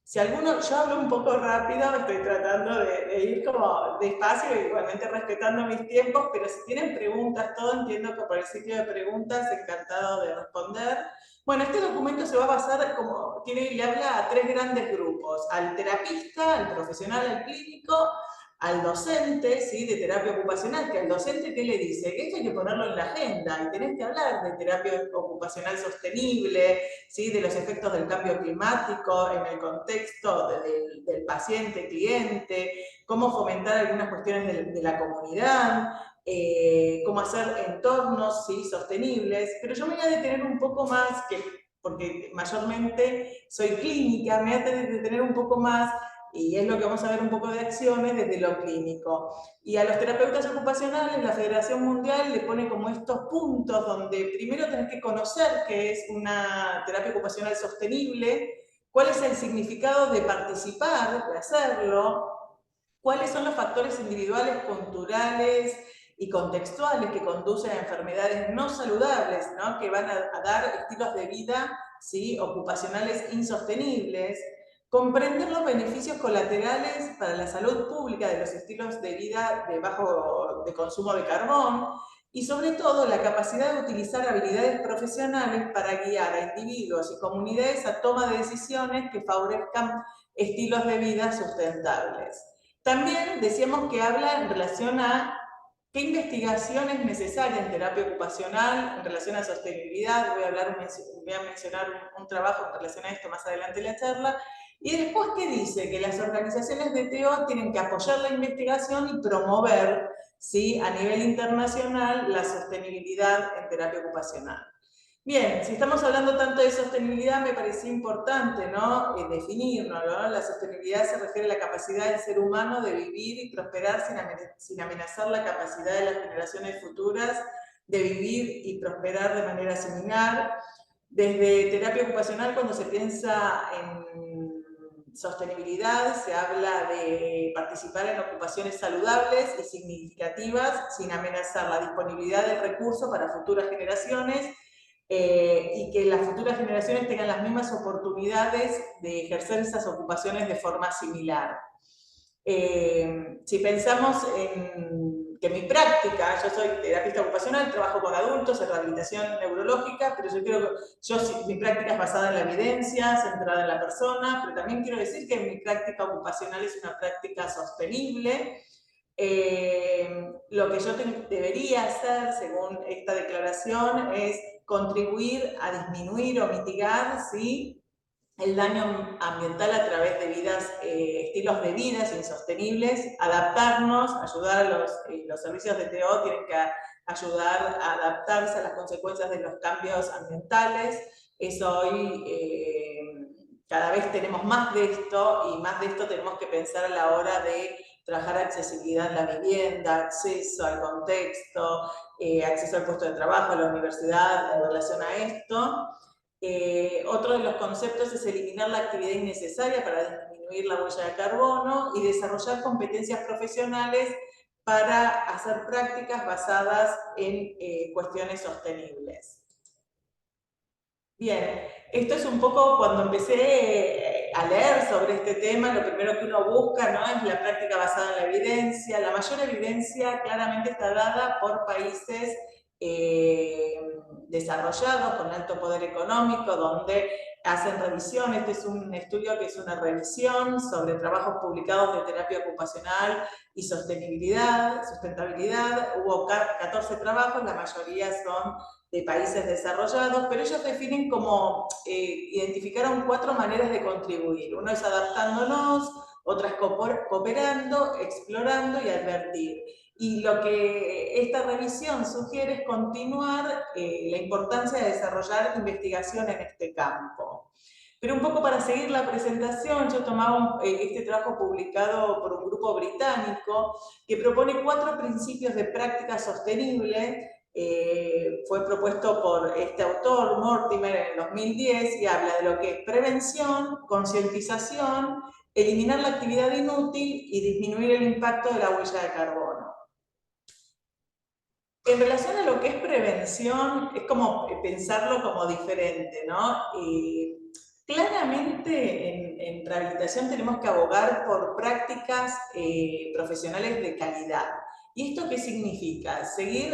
Si yo hablo un poco rápido, estoy tratando de ir como despacio, igualmente respetando mis tiempos, pero si tienen preguntas, todo, entiendo que por el sitio de preguntas, encantado de responder. Bueno, este documento se va a basar, le habla a tres grandes grupos: al terapista, al profesional, al clínico, al docente, ¿sí?, de terapia ocupacional, que al docente, ¿qué le dice? Que esto hay que ponerlo en la agenda y tenés que hablar de terapia ocupacional sostenible, ¿sí?, de los efectos del cambio climático en el contexto del paciente, cliente, cómo fomentar algunas cuestiones de la comunidad, cómo hacer entornos, ¿sí?, sostenibles. Pero yo me voy a detener un poco más, porque mayormente soy clínica, me voy a detener un poco más, y es lo que vamos a ver un poco de acciones desde lo clínico. Y a los terapeutas ocupacionales, la Federación Mundial le pone como estos puntos donde primero tenés que conocer qué es una terapia ocupacional sostenible, cuál es el significado de participar, de hacerlo, cuáles son los factores individuales, culturales y contextuales que conducen a enfermedades no saludables, ¿no?, que van a dar estilos de vida, ¿sí?, ocupacionales insostenibles, comprender los beneficios colaterales para la salud pública de los estilos de vida de consumo de carbón, y sobre todo la capacidad de utilizar habilidades profesionales para guiar a individuos y comunidades a toma de decisiones que favorezcan estilos de vida sustentables. También decíamos que habla en relación a qué investigación es necesaria en terapia ocupacional, en relación a sostenibilidad. Voy a mencionar un trabajo en relación a esto más adelante en la charla. Y después, ¿qué dice? Que las organizaciones de TO tienen que apoyar la investigación y promover, ¿sí?, a nivel internacional la sostenibilidad en terapia ocupacional. Bien, si estamos hablando tanto de sostenibilidad, me parecía importante, ¿no?, definirlo, ¿no? La sostenibilidad se refiere a la capacidad del ser humano de vivir y prosperar sin amenazar la capacidad de las generaciones futuras de vivir y prosperar de manera similar. Desde terapia ocupacional, cuando se piensa en sostenibilidad, se habla de participar en ocupaciones saludables y significativas sin amenazar la disponibilidad del recurso para futuras generaciones, y que las futuras generaciones tengan las mismas oportunidades de ejercer esas ocupaciones de forma similar. Si pensamos en que mi práctica, yo soy terapista ocupacional, trabajo con adultos en rehabilitación neurológica, pero mi práctica es basada en la evidencia, centrada en la persona, pero también quiero decir que mi práctica ocupacional es una práctica sostenible. Lo que yo debería hacer, según esta declaración, es contribuir a disminuir o mitigar, ¿sí?, el daño ambiental a través de estilos de vida insostenibles, adaptarnos, ayudar a los servicios de TO tienen que ayudar a adaptarse a las consecuencias de los cambios ambientales. Eso hoy cada vez tenemos más de esto, y más de esto tenemos que pensar a la hora de trabajar accesibilidad en la vivienda, acceso al contexto, acceso al puesto de trabajo, a la universidad en relación a esto. Otro de los conceptos es eliminar la actividad innecesaria para disminuir la huella de carbono y desarrollar competencias profesionales para hacer prácticas basadas en cuestiones sostenibles. Bien, esto es un poco cuando empecé a leer sobre este tema, lo primero que uno busca, ¿no?, es la práctica basada en la evidencia. La mayor evidencia claramente está dada por países desarrollados, con alto poder económico, donde hacen revisión. Este es un estudio que es una revisión sobre trabajos publicados de terapia ocupacional y sustentabilidad. Hubo 14 trabajos, la mayoría son de países desarrollados, pero ellos definen como, identificaron 4 maneras de contribuir. Uno es adaptándonos, otra es cooperando, explorando y advertir. Y lo que esta revisión sugiere es continuar la importancia de desarrollar investigación en este campo. Pero un poco para seguir la presentación, yo tomaba este trabajo publicado por un grupo británico que propone 4 principios de práctica sostenible. Fue propuesto por este autor, Mortimer, en el 2010, y habla de lo que es prevención, concientización, eliminar la actividad inútil y disminuir el impacto de la huella de carbono. En relación a lo que es prevención, es como pensarlo como diferente, ¿no? Claramente en rehabilitación tenemos que abogar por prácticas profesionales de calidad. ¿Y esto qué significa? Seguir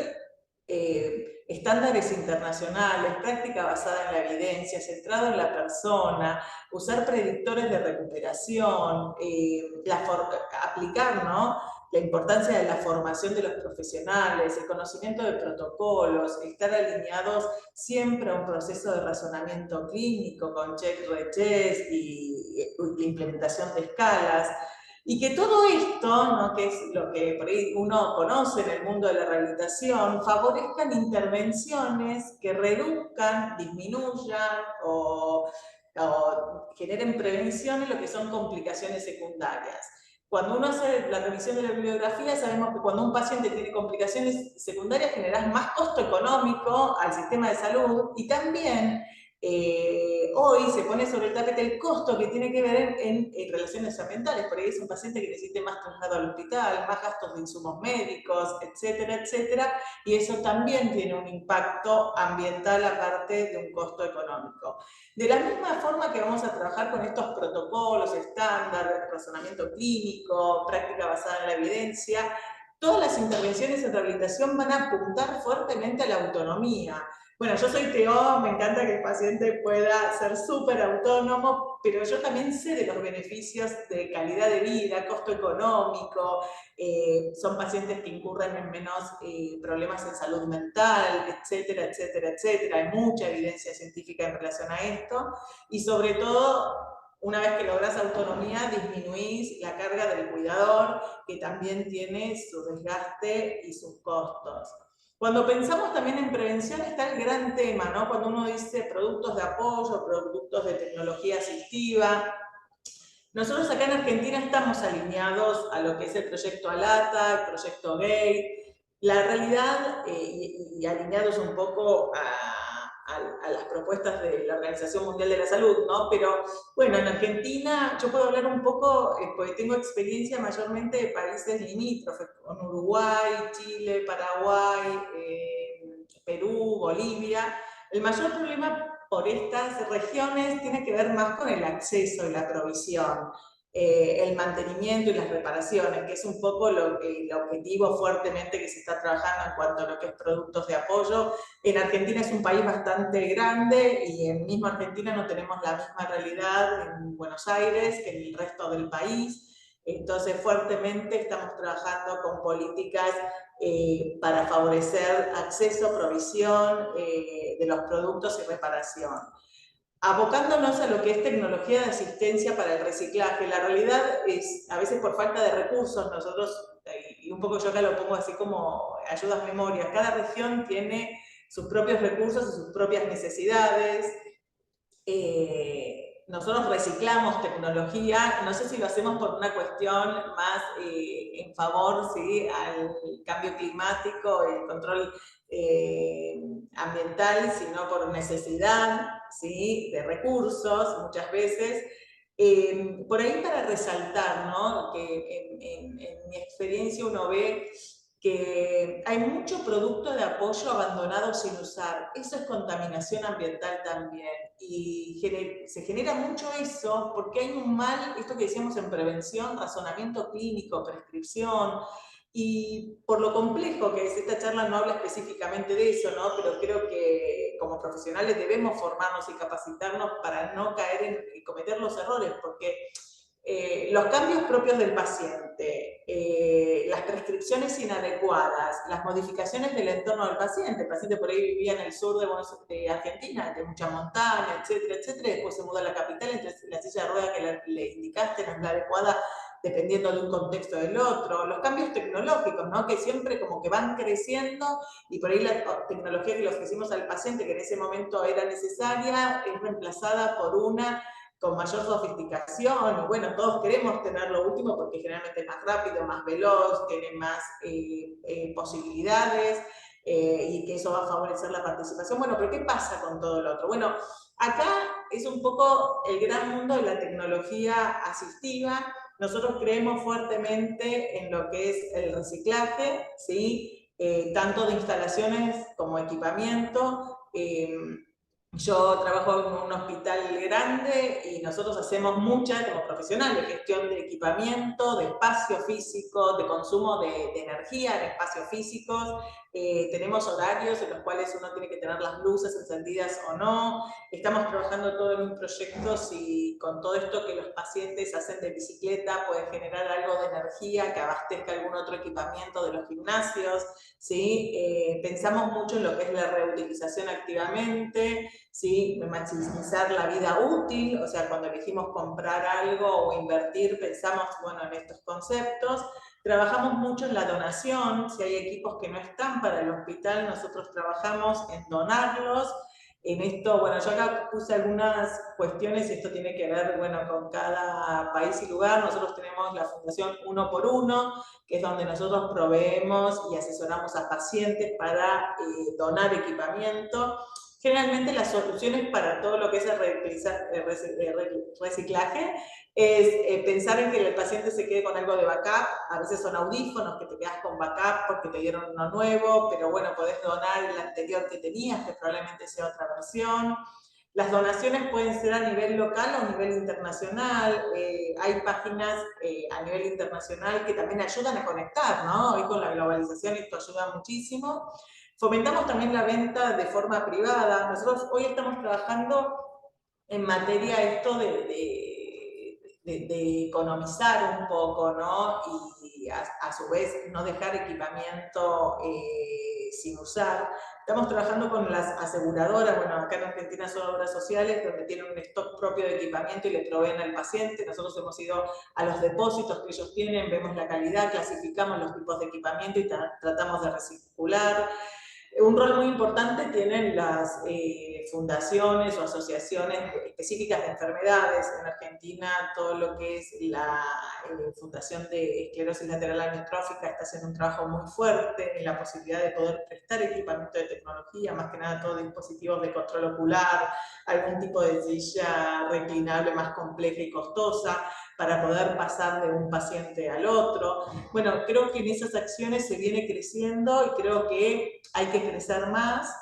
estándares internacionales, práctica basada en la evidencia, centrado en la persona, usar predictores de recuperación, aplicar, ¿no?, la importancia de la formación de los profesionales, el conocimiento de protocolos, estar alineados siempre a un proceso de razonamiento clínico con check, recheck y la implementación de escalas. Y que todo esto, ¿no?, que es lo que por ahí uno conoce en el mundo de la rehabilitación, favorezcan intervenciones que reduzcan, disminuyan o generen prevención en lo que son complicaciones secundarias. Cuando uno hace la revisión de la bibliografía, sabemos que cuando un paciente tiene complicaciones secundarias generas más costo económico al sistema de salud y también hoy se pone sobre el tapete el costo que tiene que ver en relaciones ambientales. Por ahí es un paciente que necesite más traslado al hospital, más gastos de insumos médicos, etcétera, etcétera, y eso también tiene un impacto ambiental aparte de un costo económico. De la misma forma que vamos a trabajar con estos protocolos, estándares, razonamiento clínico, práctica basada en la evidencia, todas las intervenciones en rehabilitación van a apuntar fuertemente a la autonomía. Bueno, yo soy TO, me encanta que el paciente pueda ser súper autónomo, pero yo también sé de los beneficios de calidad de vida, costo económico, son pacientes que incurren en menos problemas en salud mental, etcétera, etcétera, etcétera. Hay mucha evidencia científica en relación a esto y sobre todo, una vez que logras autonomía, disminuís la carga del cuidador, que también tiene su desgaste y sus costos. Cuando pensamos también en prevención está el gran tema, ¿no? Cuando uno dice productos de apoyo, productos de tecnología asistiva. Nosotros acá en Argentina estamos alineados a lo que es el proyecto ALATA, el proyecto GATE, la realidad, y alineados un poco a las propuestas de la Organización Mundial de la Salud, ¿no? Pero bueno, en Argentina yo puedo hablar un poco, porque tengo experiencia mayormente de países limítrofes, con Uruguay, Chile, Paraguay, Perú, Bolivia. El mayor problema por estas regiones tiene que ver más con el acceso y la provisión, el mantenimiento y las reparaciones, que es un poco el objetivo fuertemente que se está trabajando en cuanto a lo que es productos de apoyo. En Argentina es un país bastante grande y en misma Argentina no tenemos la misma realidad en Buenos Aires que en el resto del país. Entonces, fuertemente estamos trabajando con políticas para favorecer acceso, provisión de los productos y reparación. Abocándonos a lo que es tecnología de asistencia para el reciclaje, la realidad es, a veces por falta de recursos, nosotros, y un poco yo acá lo pongo así como ayudas memorias, cada región tiene sus propios recursos y sus propias necesidades. Nosotros reciclamos tecnología, no sé si lo hacemos por una cuestión más en favor, ¿sí?, al cambio climático, el control ambiental, sino por necesidad, ¿sí?, de recursos, muchas veces. Por ahí para resaltar, ¿no?, que en mi experiencia uno ve que hay mucho producto de apoyo abandonado sin usar. Eso es contaminación ambiental también. Y se genera mucho eso porque hay un mal, esto que decíamos en prevención, razonamiento clínico, prescripción, y por lo complejo que es, esta charla no habla específicamente de eso, ¿no? Pero creo que como profesionales debemos formarnos y capacitarnos para no caer en cometer los errores, porque los cambios propios del paciente, las prescripciones inadecuadas, las modificaciones del entorno del paciente. El paciente por ahí vivía en el sur de Argentina, de mucha montaña, etcétera, etcétera, después se muda a la capital, entonces la silla de rueda que le indicaste no es la adecuada dependiendo de un contexto del otro. Los cambios tecnológicos, ¿no?, que siempre como que van creciendo y por ahí la tecnología que le ofrecimos al paciente, que en ese momento era necesaria, es reemplazada por una con mayor sofisticación, y bueno, todos queremos tener lo último porque generalmente es más rápido, más veloz, tiene más posibilidades, y que eso va a favorecer la participación. Bueno, pero ¿qué pasa con todo lo otro? Bueno, acá es un poco el gran mundo de la tecnología asistiva. Nosotros creemos fuertemente en lo que es el reciclaje, ¿sí? Tanto de instalaciones como equipamiento. Yo trabajo en un hospital grande y nosotros hacemos mucha, como profesionales, gestión de equipamiento, de espacio físico, de consumo de energía en espacios físicos. tenemos horarios en los cuales uno tiene que tener las luces encendidas o no. Estamos trabajando todo en un proyecto si con todo esto que los pacientes hacen de bicicleta puede generar algo de energía que abastezca algún otro equipamiento de los gimnasios, ¿sí? Pensamos mucho en lo que es la reutilización activamente, ¿sí? Maximizar la vida útil, o sea, cuando elegimos comprar algo o invertir, pensamos, bueno, en estos conceptos. Trabajamos mucho en la donación, si hay equipos que no están para el hospital, nosotros trabajamos en donarlos. En esto, bueno, yo acá puse algunas cuestiones y esto tiene que ver, bueno, con cada país y lugar. Nosotros tenemos la Fundación Uno por Uno, que es donde nosotros proveemos y asesoramos a pacientes para donar equipamiento. Generalmente las soluciones para todo lo que es el reciclaje es pensar en que el paciente se quede con algo de backup. A veces son audífonos que te quedas con backup porque te dieron uno nuevo, pero bueno, podés donar el anterior que tenías, que probablemente sea otra versión. Las donaciones pueden ser a nivel local o a nivel internacional. Hay páginas a nivel internacional que también ayudan a conectar, ¿no? Hoy con la globalización esto ayuda muchísimo. Fomentamos también la venta de forma privada. Nosotros hoy estamos trabajando en materia esto de economizar un poco, ¿no? Y a su vez no dejar equipamiento sin usar. Estamos trabajando con las aseguradoras, bueno, acá en Argentina son obras sociales, donde tienen un stock propio de equipamiento y le proveen al paciente. Nosotros hemos ido a los depósitos que ellos tienen, vemos la calidad, clasificamos los tipos de equipamiento y tratamos de recircular. Un rol muy importante tienen las fundaciones o asociaciones específicas de enfermedades. En Argentina, todo lo que es la Fundación de Esclerosis Lateral Amiotrófica está haciendo un trabajo muy fuerte en la posibilidad de poder prestar equipamiento de tecnología, más que nada todos dispositivos de control ocular, algún tipo de silla reclinable más compleja y costosa, para poder pasar de un paciente al otro. Bueno, creo que en esas acciones se viene creciendo y creo que hay que crecer más.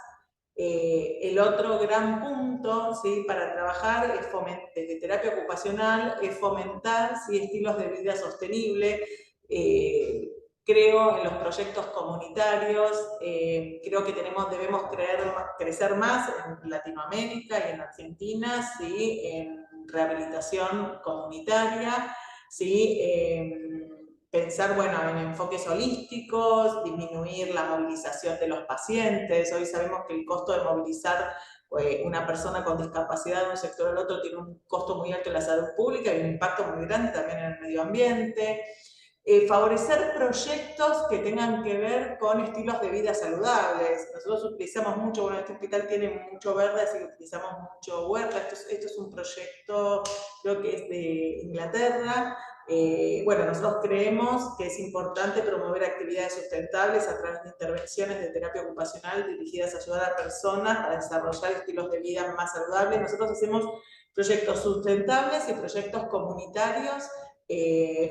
El otro gran punto, ¿sí?, para trabajar es desde terapia ocupacional es fomentar, ¿sí?, estilos de vida sostenible. Creo en los proyectos comunitarios, creo que debemos crecer más en Latinoamérica y en Argentina, ¿sí?, en rehabilitación comunitaria, ¿sí? Pensar, bueno, en enfoques holísticos, disminuir la movilización de los pacientes. Hoy sabemos que el costo de movilizar una persona con discapacidad de un sector al otro tiene un costo muy alto en la salud pública y un impacto muy grande también en el medio ambiente. Favorecer proyectos que tengan que ver con estilos de vida saludables. Nosotros utilizamos mucho, bueno, este hospital tiene mucho verde, así que utilizamos mucho huerta. Esto es un proyecto, creo que es de Inglaterra. Bueno, nosotros creemos que es importante promover actividades sustentables a través de intervenciones de terapia ocupacional dirigidas a ayudar a personas a desarrollar estilos de vida más saludables. Nosotros hacemos proyectos sustentables y proyectos comunitarios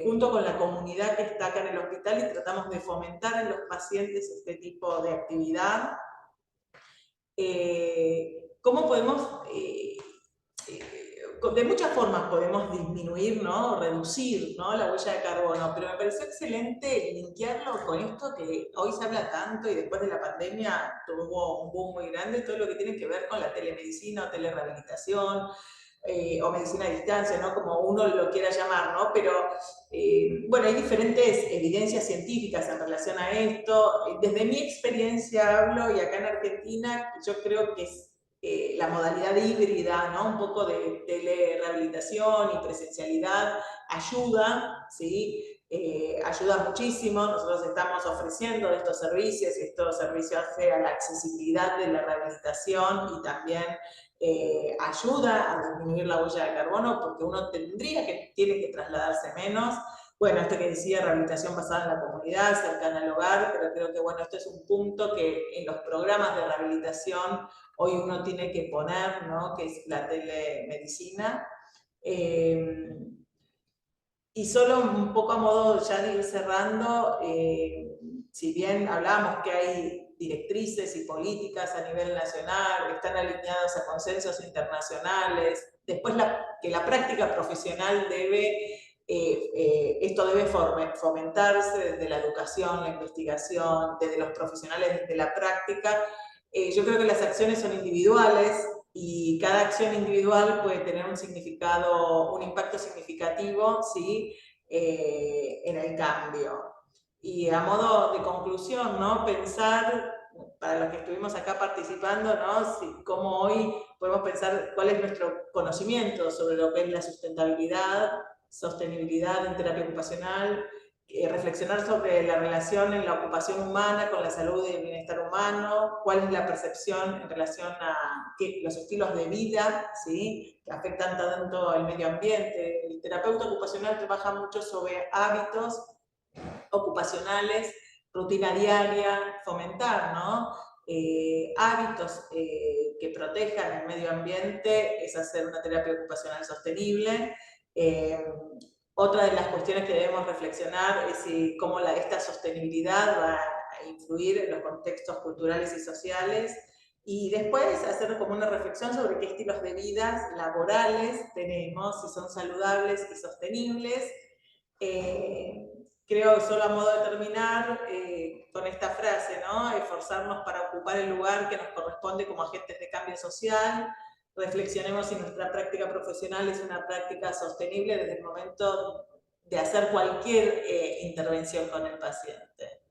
junto con la comunidad que está acá en el hospital y tratamos de fomentar en los pacientes este tipo de actividad. ¿Cómo podemos, de muchas formas podemos disminuir, ¿no?, reducir, ¿no?, la huella de carbono, pero me pareció excelente linkearlo con esto que hoy se habla tanto y después de la pandemia tuvo un boom muy grande, todo lo que tiene que ver con la telemedicina o telerehabilitación, o medicina a distancia, ¿no?, como uno lo quiera llamar, ¿no? Pero bueno, hay diferentes evidencias científicas en relación a esto. Desde mi experiencia hablo, y acá en Argentina yo creo que es la modalidad híbrida, ¿no?, un poco de telerehabilitación y presencialidad ayuda, ¿sí? Ayuda muchísimo. Nosotros estamos ofreciendo estos servicios y estos servicios hace a la accesibilidad de la rehabilitación y también ayuda a disminuir la huella de carbono porque uno tiene que trasladarse menos. Bueno, esto que decía, rehabilitación basada en la comunidad, cercana al hogar, pero creo que bueno, esto es un punto que en los programas de rehabilitación hoy uno tiene que poner, ¿no?, que es la telemedicina. Y solo un poco a modo ya de ir cerrando, si bien hablamos que hay directrices y políticas a nivel nacional que están alineadas a consensos internacionales, después que la práctica profesional debe esto debe fomentarse desde la educación, la investigación, desde los profesionales, desde la práctica. Yo creo que las acciones son individuales y cada acción individual puede tener un significado, un impacto significativo, ¿sí? En el cambio. Y a modo de conclusión, ¿no? Pensar, para los que estuvimos acá participando, ¿no? Cómo hoy podemos pensar cuál es nuestro conocimiento sobre lo que es la sostenibilidad en terapia ocupacional, reflexionar sobre la relación en la ocupación humana con la salud y el bienestar humano, cuál es la percepción en relación a los estilos de vida, ¿sí? Que afectan tanto al medio ambiente. El terapeuta ocupacional trabaja mucho sobre hábitos ocupacionales, rutina diaria, fomentar, ¿no? Hábitos que protejan el medio ambiente, es hacer una terapia ocupacional sostenible. Otra de las cuestiones que debemos reflexionar es cómo esta sostenibilidad va a influir en los contextos culturales y sociales, y después hacer como una reflexión sobre qué estilos de vida laborales tenemos, si son saludables y sostenibles. Creo, solo a modo de terminar, con esta frase, ¿no? Esforzarnos para ocupar el lugar que nos corresponde como agentes de cambio social. Reflexionemos si nuestra práctica profesional es una práctica sostenible desde el momento de hacer cualquier intervención con el paciente.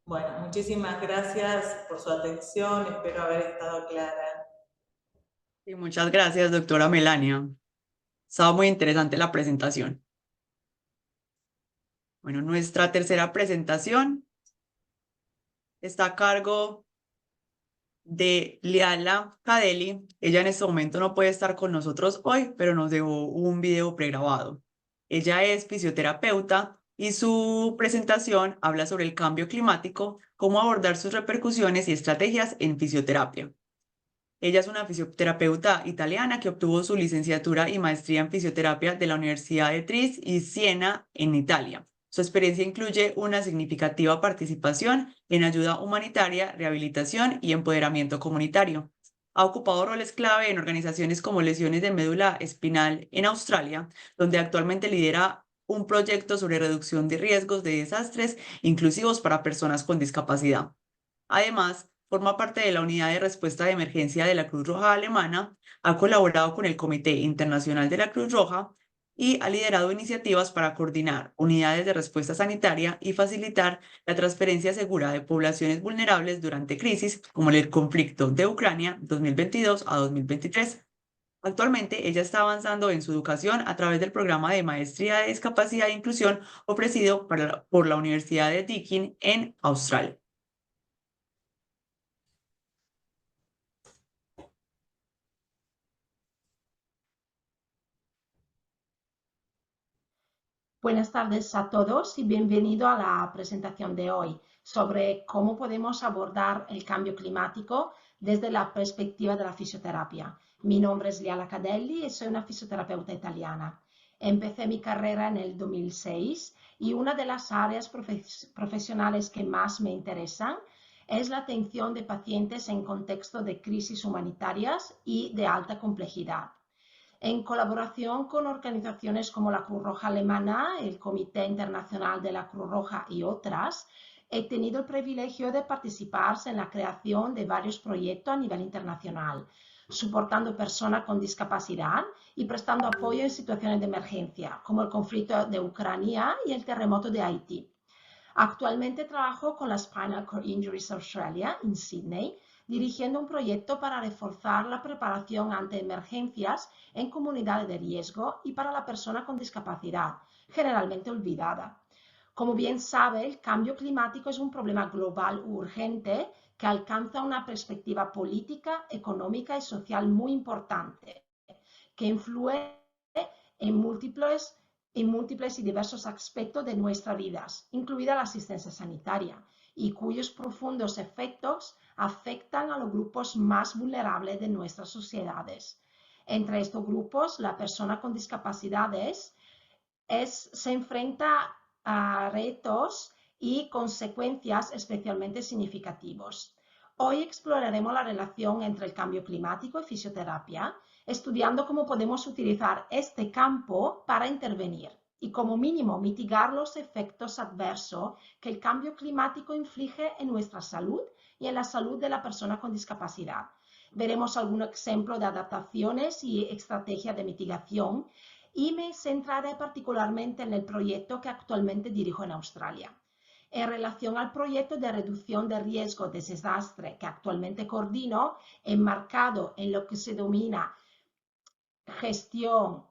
Bueno, muchísimas gracias por su atención, espero haber estado clara. Y muchas gracias, doctora Melania. Estaba muy interesante la presentación. Bueno, nuestra tercera presentación está a cargo de Liala Kadeli. Ella en este momento no puede estar con nosotros hoy, pero nos dejó un video pregrabado. Ella es fisioterapeuta y su presentación habla sobre el cambio climático, cómo abordar sus repercusiones y estrategias en fisioterapia. Ella es una fisioterapeuta italiana que obtuvo su licenciatura y maestría en fisioterapia de la Universidad de Tris y Siena en Italia. Su experiencia incluye una significativa participación en ayuda humanitaria, rehabilitación y empoderamiento comunitario. Ha ocupado roles clave en organizaciones como Lesiones de Médula Espinal en Australia, donde actualmente lidera un proyecto sobre reducción de riesgos de desastres inclusivos para personas con discapacidad. Además, forma parte de la Unidad de Respuesta de Emergencia de la Cruz Roja Alemana, ha colaborado con el Comité Internacional de la Cruz Roja y ha liderado iniciativas para coordinar unidades de respuesta sanitaria y facilitar la transferencia segura de poblaciones vulnerables durante crisis, como el conflicto de Ucrania 2022 a 2023. Actualmente, ella está avanzando en su educación a través del programa de Maestría de Discapacidad e Inclusión ofrecido por la Universidad de Deakin en Australia. Buenas tardes a todos y bienvenido a la presentación de hoy sobre cómo podemos abordar el cambio climático desde la perspectiva de la fisioterapia. Mi nombre es Liala Cadelli y soy una fisioterapeuta italiana. Empecé mi carrera en el 2006 y una de las áreas profesionales que más me interesan es la atención de pacientes en contexto de crisis humanitarias y de alta complejidad. En colaboración con organizaciones como la Cruz Roja Alemana, el Comité Internacional de la Cruz Roja y otras, he tenido el privilegio de participar en la creación de varios proyectos a nivel internacional, soportando personas con discapacidad y prestando apoyo en situaciones de emergencia, como el conflicto de Ucrania y el terremoto de Haití. Actualmente trabajo con la Spinal Cord Injuries Australia en Sydney, dirigiendo un proyecto para reforzar la preparación ante emergencias en comunidades de riesgo y para la persona con discapacidad, generalmente olvidada. Como bien sabe, el cambio climático es un problema global urgente que alcanza una perspectiva política, económica y social muy importante, que influye en múltiples y diversos aspectos de nuestras vidas, incluida la asistencia sanitaria, y cuyos profundos efectos afectan a los grupos más vulnerables de nuestras sociedades. Entre estos grupos, la persona con discapacidades se enfrenta a retos y consecuencias especialmente significativos. Hoy exploraremos la relación entre el cambio climático y fisioterapia, estudiando cómo podemos utilizar este campo para intervenir y como mínimo mitigar los efectos adversos que el cambio climático inflige en nuestra salud y en la salud de la persona con discapacidad. Veremos algún ejemplo de adaptaciones y estrategias de mitigación y me centraré particularmente en el proyecto que actualmente dirijo en Australia. En relación al proyecto de reducción de riesgo de desastre que actualmente coordino, enmarcado en lo que se denomina gestión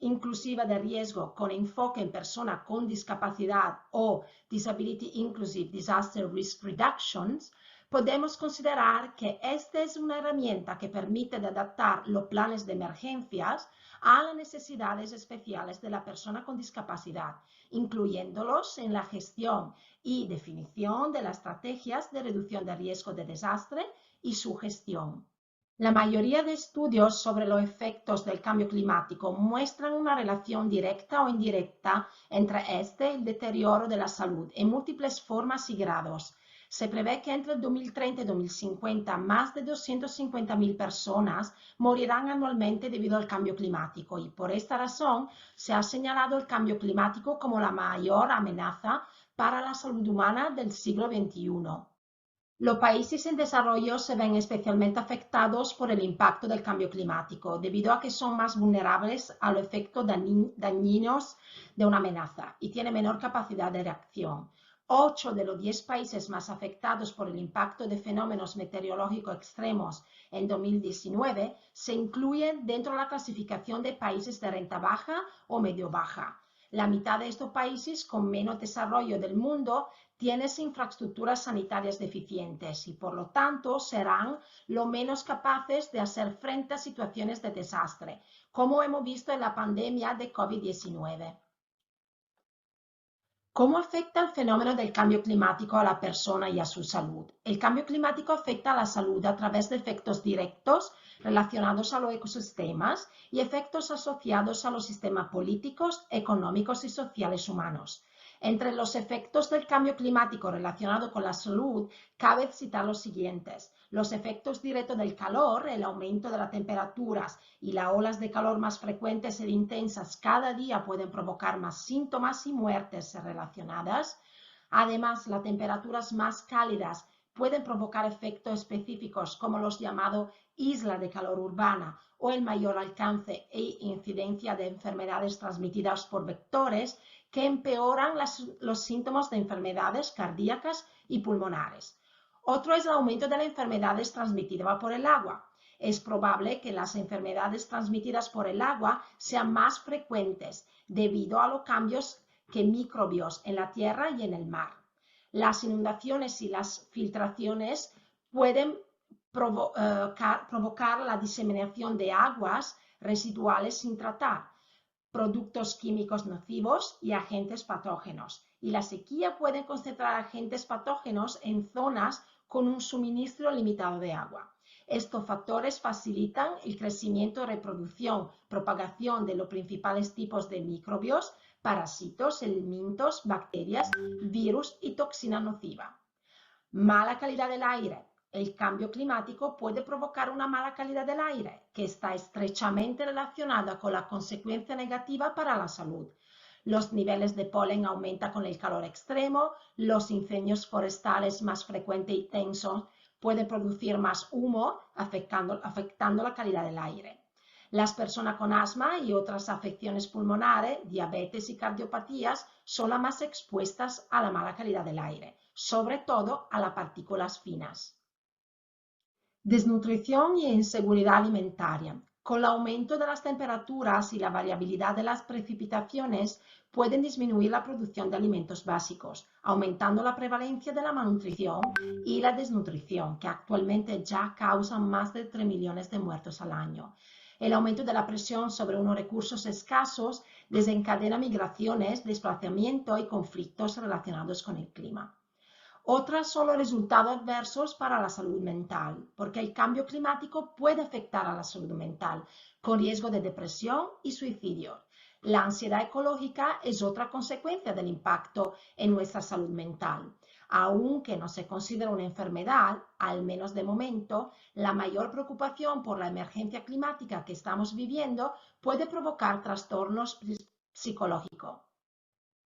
inclusiva de riesgo con enfoque en persona con discapacidad o Disability Inclusive Disaster Risk Reductions, podemos considerar que esta es una herramienta que permite adaptar los planes de emergencias a las necesidades especiales de la persona con discapacidad, incluyéndolos en la gestión y definición de las estrategias de reducción de riesgo de desastre y su gestión. La mayoría de estudios sobre los efectos del cambio climático muestran una relación directa o indirecta entre este y el deterioro de la salud en múltiples formas y grados. Se prevé que entre el 2030 y 2050 más de 250.000 personas morirán anualmente debido al cambio climático y por esta razón se ha señalado el cambio climático como la mayor amenaza para la salud humana del siglo XXI. Los países en desarrollo se ven especialmente afectados por el impacto del cambio climático, debido a que son más vulnerables a los efectos dañinos de una amenaza y tienen menor capacidad de reacción. 8 de los 10 países más afectados por el impacto de fenómenos meteorológicos extremos en 2019 se incluyen dentro de la clasificación de países de renta baja o medio baja. La mitad de estos países con menos desarrollo del mundo tienen infraestructuras sanitarias deficientes y por lo tanto serán lo menos capaces de hacer frente a situaciones de desastre, como hemos visto en la pandemia de COVID-19. ¿Cómo afecta el fenómeno del cambio climático a la persona y a su salud? El cambio climático afecta a la salud a través de efectos directos relacionados a los ecosistemas y efectos asociados a los sistemas políticos, económicos y sociales humanos. Entre los efectos del cambio climático relacionado con la salud, cabe citar los siguientes. Los efectos directos del calor, el aumento de las temperaturas y las olas de calor más frecuentes e intensas cada día pueden provocar más síntomas y muertes relacionadas. Además, las temperaturas más cálidas pueden provocar efectos específicos como los llamados islas de calor urbana o el mayor alcance e incidencia de enfermedades transmitidas por vectores que empeoran los síntomas de enfermedades cardíacas y pulmonares. Otro es el aumento de las enfermedades transmitidas por el agua. Es probable que las enfermedades transmitidas por el agua sean más frecuentes debido a los cambios que microbios en la tierra y en el mar. Las inundaciones y las filtraciones pueden provocar la diseminación de aguas residuales sin tratar, productos químicos nocivos y agentes patógenos. Y la sequía puede concentrar agentes patógenos en zonas con un suministro limitado de agua. Estos factores facilitan el crecimiento y reproducción, propagación de los principales tipos de microbios, parásitos, elementos, bacterias, virus y toxina nociva. Mala calidad del aire. El cambio climático puede provocar una mala calidad del aire, que está estrechamente relacionada con la consecuencia negativa para la salud. Los niveles de polen aumentan con el calor extremo, los incendios forestales más frecuentes y tensos pueden producir más humo, afectando la calidad del aire. Las personas con asma y otras afecciones pulmonares, diabetes y cardiopatías son las más expuestas a la mala calidad del aire, sobre todo a las partículas finas. Desnutrición y inseguridad alimentaria. Con el aumento de las temperaturas y la variabilidad de las precipitaciones pueden disminuir la producción de alimentos básicos, aumentando la prevalencia de la malnutrición y la desnutrición, que actualmente ya causan más de 3 millones de muertos al año. El aumento de la presión sobre unos recursos escasos desencadena migraciones, desplazamiento y conflictos relacionados con el clima. Otras son los resultados adversos para la salud mental, porque el cambio climático puede afectar a la salud mental, con riesgo de depresión y suicidio. La ansiedad ecológica es otra consecuencia del impacto en nuestra salud mental. Aunque no se considera una enfermedad, al menos de momento, la mayor preocupación por la emergencia climática que estamos viviendo puede provocar trastornos psicológico.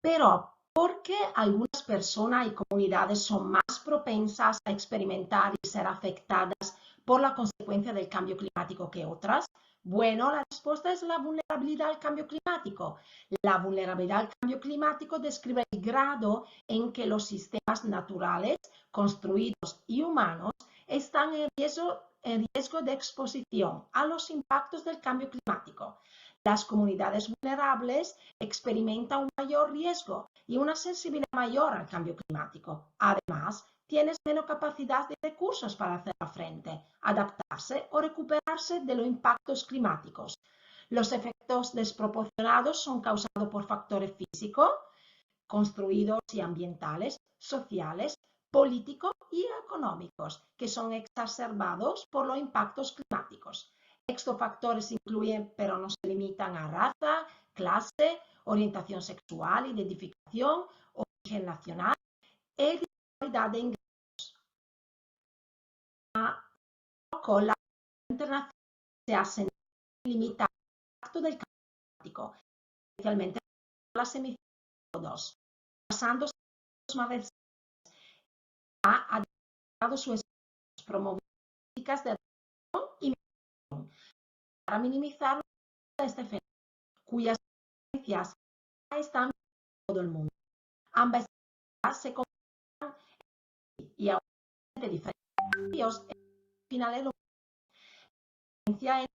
Pero, ¿por qué algunas personas y comunidades son más propensas a experimentar y ser afectadas por la consecuencia del cambio climático que otras? Bueno, la respuesta es la vulnerabilidad al cambio climático. La vulnerabilidad al cambio climático describe el grado en que los sistemas naturales, construidos y humanos, están en riesgo de exposición a los impactos del cambio climático. Las comunidades vulnerables experimentan un mayor riesgo y una sensibilidad mayor al cambio climático. Además, tienes menos capacidad de recursos para hacer frente, adaptarse o recuperarse de los impactos climáticos. Los efectos desproporcionados son causados por factores físicos, construidos y ambientales, sociales, políticos y económicos, que son exacerbados por los impactos climáticos. Estos factores incluyen, pero no se limitan a raza, clase, orientación sexual, identificación, origen nacional e disparidad de ingresos. Con la internacional se hacen limitar el impacto del cambio climático, especialmente las emisiones de CO2, basándose en los más ha dedicado sus esfuerzos promoviendo políticas de adaptación y mitigación para minimizar este fenómeno, cuyas consecuencias están en todo el mundo. Ambas se complementan y aún de diferentes desafíos finales. La diferencia en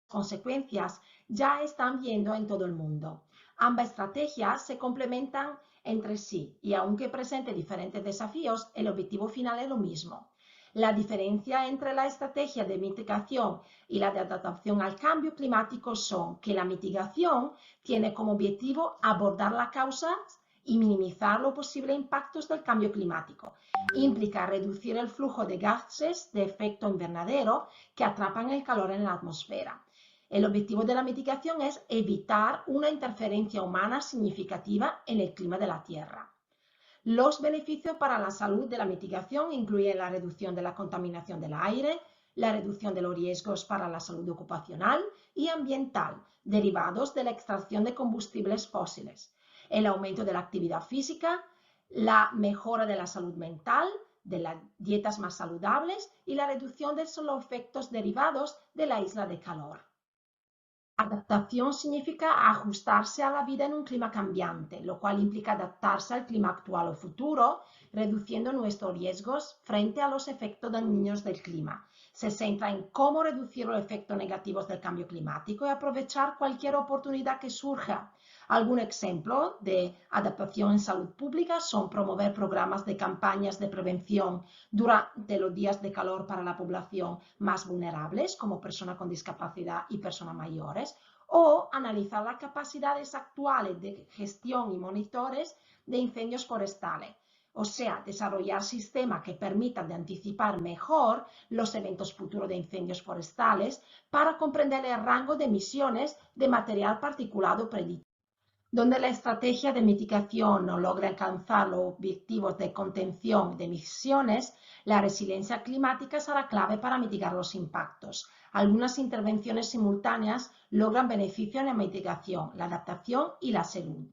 consecuencias ya están viendo en todo el mundo. Ambas estrategias se complementan entre sí y aunque presente diferentes desafíos, el objetivo final es lo mismo. La diferencia entre la estrategia de mitigación y la de adaptación al cambio climático son que la mitigación tiene como objetivo abordar las causas y minimizar los posibles impactos del cambio climático. Implica reducir el flujo de gases de efecto invernadero que atrapan el calor en la atmósfera. El objetivo de la mitigación es evitar una interferencia humana significativa en el clima de la Tierra. Los beneficios para la salud de la mitigación incluyen la reducción de la contaminación del aire, la reducción de los riesgos para la salud ocupacional y ambiental derivados de la extracción de combustibles fósiles, el aumento de la actividad física, la mejora de la salud mental, de las dietas más saludables y la reducción de los efectos derivados de la isla de calor. Adaptación significa ajustarse a la vida en un clima cambiante, lo cual implica adaptarse al clima actual o futuro, reduciendo nuestros riesgos frente a los efectos dañinos del clima. Se centra en cómo reducir los efectos negativos del cambio climático y aprovechar cualquier oportunidad que surja. Algún ejemplo de adaptación en salud pública son promover programas de campañas de prevención durante los días de calor para la población más vulnerables, como personas con discapacidad y personas mayores, o analizar las capacidades actuales de gestión y monitores de incendios forestales. O sea, desarrollar sistemas que permitan de anticipar mejor los eventos futuros de incendios forestales para comprender el rango de emisiones de material particulado predictivo. Donde la estrategia de mitigación no logra alcanzar los objetivos de contención de emisiones, la resiliencia climática será clave para mitigar los impactos. Algunas intervenciones simultáneas logran beneficio en la mitigación, la adaptación y la salud.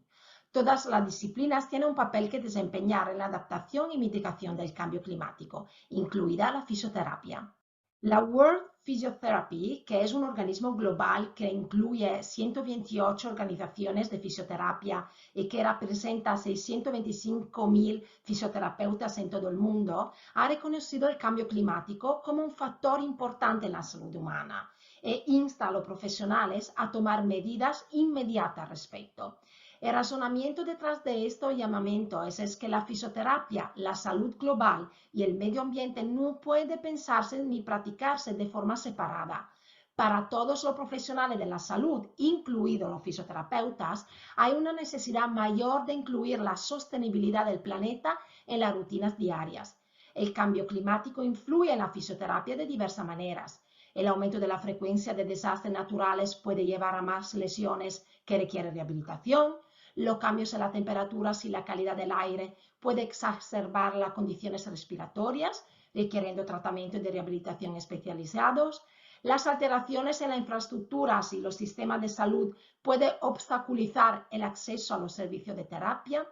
Todas las disciplinas tienen un papel que desempeñar en la adaptación y mitigación del cambio climático, incluida la fisioterapia. La World Physiotherapy, que es un organismo global que incluye 128 organizaciones de fisioterapia y que representa a 625.000 fisioterapeutas en todo el mundo, ha reconocido el cambio climático como un factor importante en la salud humana e insta a los profesionales a tomar medidas inmediatas al respecto. El razonamiento detrás de este llamamiento es que la fisioterapia, la salud global y el medio ambiente no puede pensarse ni practicarse de forma separada. Para todos los profesionales de la salud, incluidos los fisioterapeutas, hay una necesidad mayor de incluir la sostenibilidad del planeta en las rutinas diarias. El cambio climático influye en la fisioterapia de diversas maneras. El aumento de la frecuencia de desastres naturales puede llevar a más lesiones que requieren rehabilitación. Los cambios en las temperaturas y la calidad del aire pueden exacerbar las condiciones respiratorias, requiriendo tratamientos de rehabilitación especializados. Las alteraciones en las infraestructuras y los sistemas de salud pueden obstaculizar el acceso a los servicios de terapia.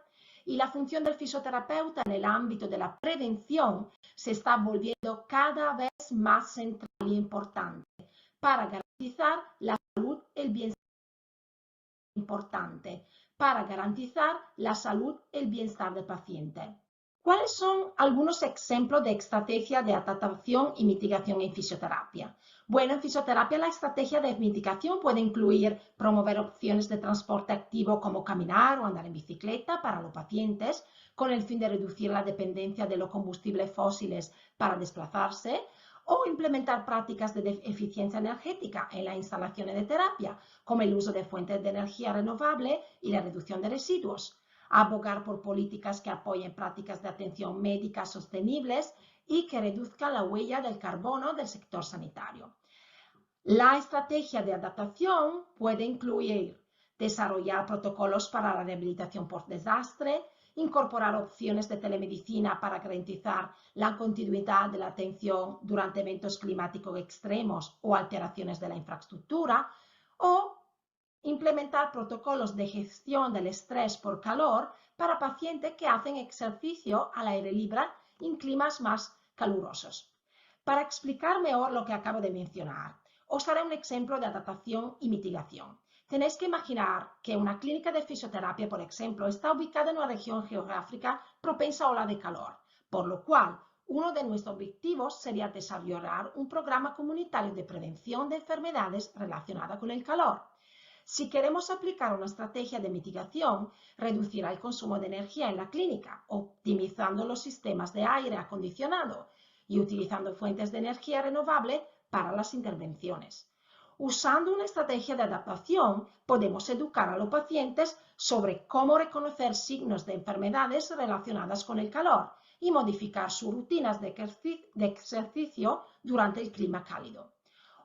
Y la función del fisioterapeuta en el ámbito de la prevención se está volviendo cada vez más central y importante para garantizar la salud y el bienestar del paciente. ¿Cuáles son algunos ejemplos de estrategias de adaptación y mitigación en fisioterapia? Bueno, en fisioterapia la estrategia de mitigación puede incluir promover opciones de transporte activo como caminar o andar en bicicleta para los pacientes, con el fin de reducir la dependencia de los combustibles fósiles para desplazarse, o implementar prácticas de eficiencia energética en las instalaciones de terapia, como el uso de fuentes de energía renovable y la reducción de residuos. Abogar por políticas que apoyen prácticas de atención médica sostenibles y que reduzcan la huella del carbono del sector sanitario. La estrategia de adaptación puede incluir desarrollar protocolos para la rehabilitación por desastre, incorporar opciones de telemedicina para garantizar la continuidad de la atención durante eventos climáticos extremos o alteraciones de la infraestructura, o implementar protocolos de gestión del estrés por calor para pacientes que hacen ejercicio al aire libre en climas más calurosos. Para explicar mejor lo que acabo de mencionar, os daré un ejemplo de adaptación y mitigación. Tenéis que imaginar que una clínica de fisioterapia, por ejemplo, está ubicada en una región geográfica propensa a olas de calor, por lo cual uno de nuestros objetivos sería desarrollar un programa comunitario de prevención de enfermedades relacionadas con el calor. Si queremos aplicar una estrategia de mitigación, reducirá el consumo de energía en la clínica, optimizando los sistemas de aire acondicionado y utilizando fuentes de energía renovable para las intervenciones. Usando una estrategia de adaptación, podemos educar a los pacientes sobre cómo reconocer signos de enfermedades relacionadas con el calor y modificar sus rutinas de ejercicio durante el clima cálido.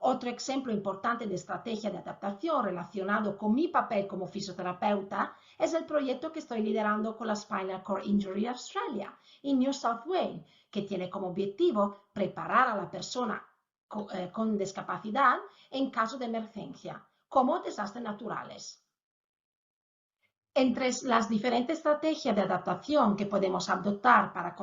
Otro ejemplo importante de estrategia de adaptación relacionado con mi papel como fisioterapeuta es el proyecto que estoy liderando con la Spinal Cord Injury Australia en New South Wales, que tiene como objetivo preparar a la persona con discapacidad en caso de emergencia, como desastres naturales. Entre las diferentes estrategias de adaptación que podemos adoptar para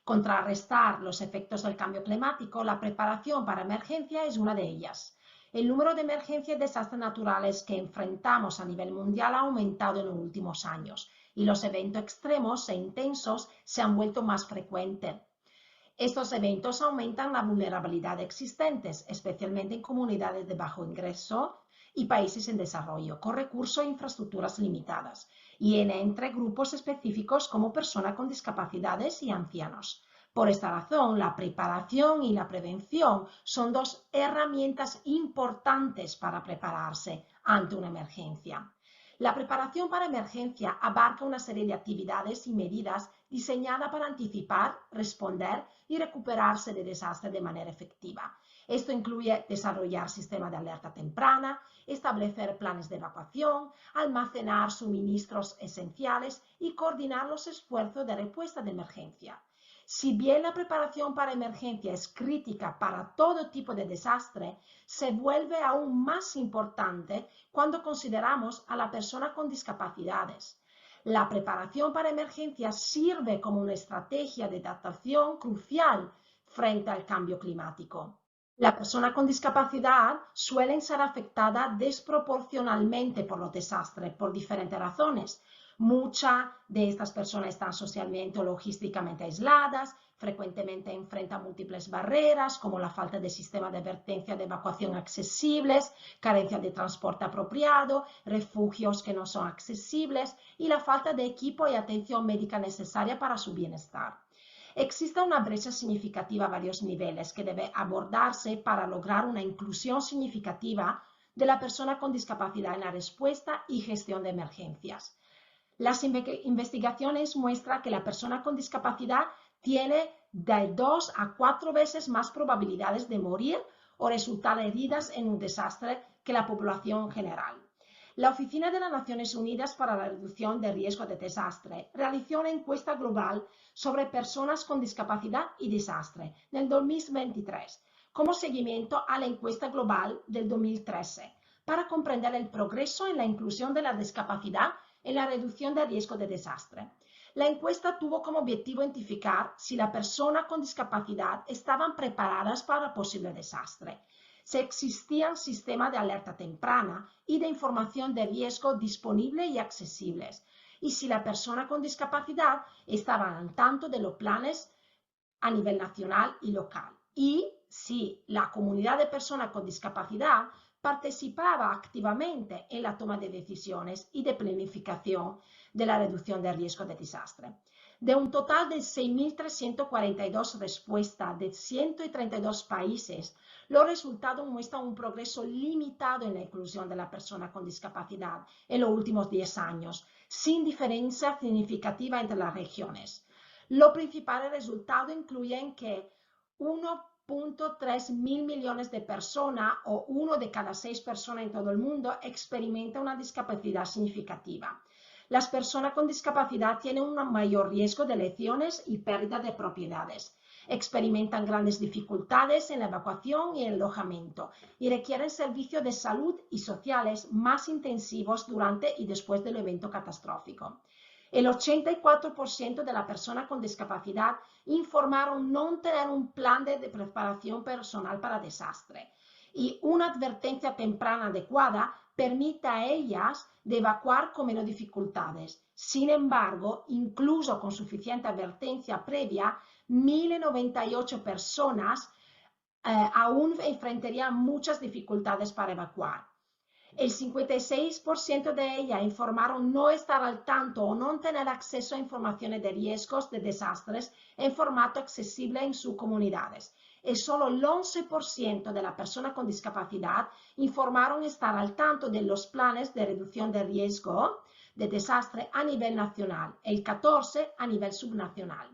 contrarrestar los efectos del cambio climático, la preparación para emergencia es una de ellas. El número de emergencias y desastres naturales que enfrentamos a nivel mundial ha aumentado en los últimos años y los eventos extremos e intensos se han vuelto más frecuentes. Estos eventos aumentan la vulnerabilidad existentes, especialmente en comunidades de bajo ingreso y países en desarrollo, con recursos e infraestructuras limitadas, y entre grupos específicos como personas con discapacidades y ancianos. Por esta razón, la preparación y la prevención son dos herramientas importantes para prepararse ante una emergencia. La preparación para emergencia abarca una serie de actividades y medidas diseñadas para anticipar, responder y recuperarse de desastres de manera efectiva. Esto incluye desarrollar sistemas de alerta temprana, establecer planes de evacuación, almacenar suministros esenciales y coordinar los esfuerzos de respuesta de emergencia. Si bien la preparación para emergencia es crítica para todo tipo de desastre, se vuelve aún más importante cuando consideramos a la persona con discapacidades. La preparación para emergencia sirve como una estrategia de adaptación crucial frente al cambio climático. Las personas con discapacidad suelen ser afectadas desproporcionalmente por los desastres por diferentes razones. Muchas de estas personas están socialmente o logísticamente aisladas, frecuentemente enfrentan múltiples barreras como la falta de sistemas de advertencia de evacuación accesibles, carencia de transporte apropiado, refugios que no son accesibles y la falta de equipo y atención médica necesaria para su bienestar. Existe una brecha significativa a varios niveles que debe abordarse para lograr una inclusión significativa de la persona con discapacidad en la respuesta y gestión de emergencias. Las investigaciones muestran que la persona con discapacidad tiene de 2 a 4 veces más probabilidades de morir o resultar heridas en un desastre que la población en general. La Oficina de las Naciones Unidas para la Reducción de Riesgo de Desastre realizó una encuesta global sobre personas con discapacidad y desastre en el 2023, como seguimiento a la encuesta global del 2013, para comprender el progreso en la inclusión de la discapacidad en la reducción de riesgo de desastre. La encuesta tuvo como objetivo identificar si las personas con discapacidad estaban preparadas para posible desastre, si existían sistemas de alerta temprana y de información de riesgo disponibles y accesibles, y si la persona con discapacidad estaba al tanto de los planes a nivel nacional y local, y si la comunidad de personas con discapacidad participaba activamente en la toma de decisiones y de planificación de la reducción del riesgo de desastre. De un total de 6.342 respuestas de 132 países, los resultados muestran un progreso limitado en la inclusión de la persona con discapacidad en los últimos 10 años, sin diferencia significativa entre las regiones. Los principales resultados incluyen que 1.3 mil millones de personas, o 1 de cada 6 personas en todo el mundo, experimenta una discapacidad significativa. Las personas con discapacidad tienen un mayor riesgo de lesiones y pérdida de propiedades. Experimentan grandes dificultades en la evacuación y el alojamiento y requieren servicios de salud y sociales más intensivos durante y después del evento catastrófico. El 84% de las personas con discapacidad informaron no tener un plan de preparación personal para desastre, y una advertencia temprana adecuada permite a ellas de evacuar con menos dificultades. Sin embargo, incluso con suficiente advertencia previa, 1.098 personas aún enfrentarían muchas dificultades para evacuar. El 56% de ellas informaron no estar al tanto o no tener acceso a informaciones de riesgos de desastres en formato accesible en sus comunidades. Y solo el 11% de las personas con discapacidad informaron estar al tanto de los planes de reducción de riesgo de desastre a nivel nacional, el 14% a nivel subnacional.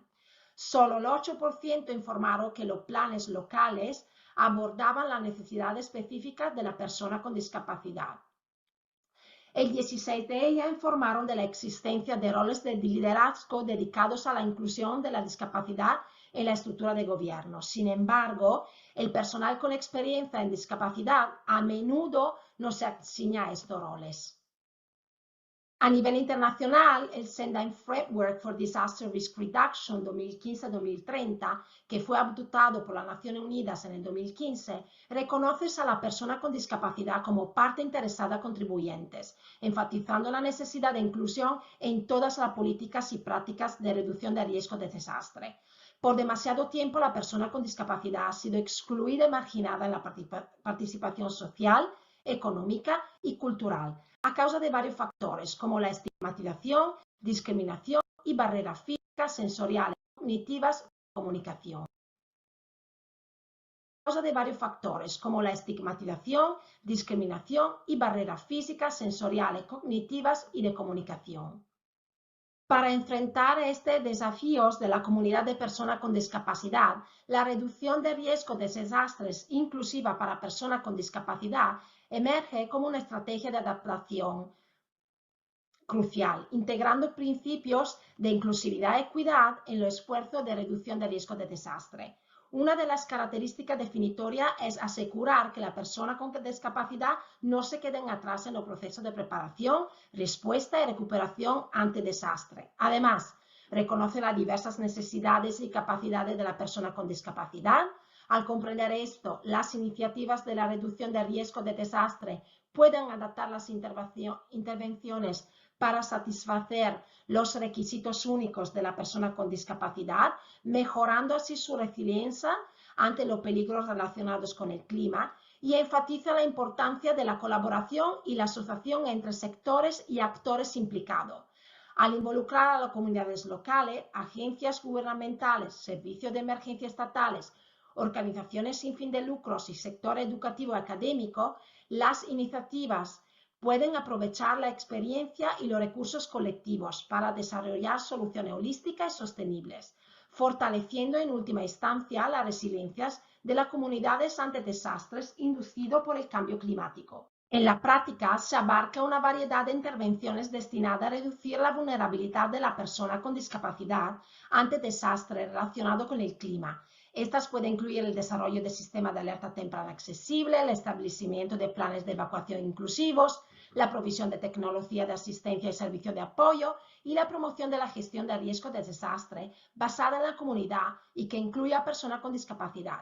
Solo el 8% informaron que los planes locales abordaban las necesidades específicas de la persona con discapacidad. El 16% de ellas informaron de la existencia de roles de liderazgo dedicados a la inclusión de la discapacidad en la estructura de gobierno. Sin embargo, el personal con experiencia en discapacidad a menudo no se asigna a estos roles. A nivel internacional, el Sendai Framework for Disaster Risk Reduction 2015-2030, que fue adoptado por las Naciones Unidas en el 2015, reconoce a la persona con discapacidad como parte interesada contribuyentes, enfatizando la necesidad de inclusión en todas las políticas y prácticas de reducción de riesgo de desastre. Por demasiado tiempo, la persona con discapacidad ha sido excluida y marginada en la participación social, económica y cultural, a causa de varios factores, como la estigmatización, discriminación y barreras físicas, sensoriales, cognitivas y comunicación. A causa de varios factores, como la estigmatización, discriminación y barreras físicas, sensoriales, cognitivas y de comunicación. Para enfrentar estos desafíos de la comunidad de personas con discapacidad, la reducción de riesgo de desastres inclusiva para personas con discapacidad emerge como una estrategia de adaptación crucial, integrando principios de inclusividad y equidad en los esfuerzos de reducción de riesgo de desastre. Una de las características definitorias es asegurar que las personas con discapacidad no se queden atrás en los procesos de preparación, respuesta y recuperación ante desastre. Además, reconoce las diversas necesidades y capacidades de la persona con discapacidad. Al comprender esto, las iniciativas de la reducción de riesgo de desastre pueden adaptar las intervenciones para satisfacer los requisitos únicos de la persona con discapacidad, mejorando así su resiliencia ante los peligros relacionados con el clima, y enfatiza la importancia de la colaboración y la asociación entre sectores y actores implicados. Al involucrar a las comunidades locales, agencias gubernamentales, servicios de emergencia estatales, organizaciones sin fin de lucros y sector educativo y académico, las iniciativas pueden aprovechar la experiencia y los recursos colectivos para desarrollar soluciones holísticas y sostenibles, fortaleciendo en última instancia las resiliencias de las comunidades ante desastres inducidos por el cambio climático. En la práctica se abarca una variedad de intervenciones destinadas a reducir la vulnerabilidad de la persona con discapacidad ante desastres relacionados con el clima. Estas pueden incluir el desarrollo de sistemas de alerta temprana accesible, el establecimiento de planes de evacuación inclusivos, la provisión de tecnología de asistencia y servicio de apoyo y la promoción de la gestión de riesgo de desastre basada en la comunidad y que incluya a personas con discapacidad.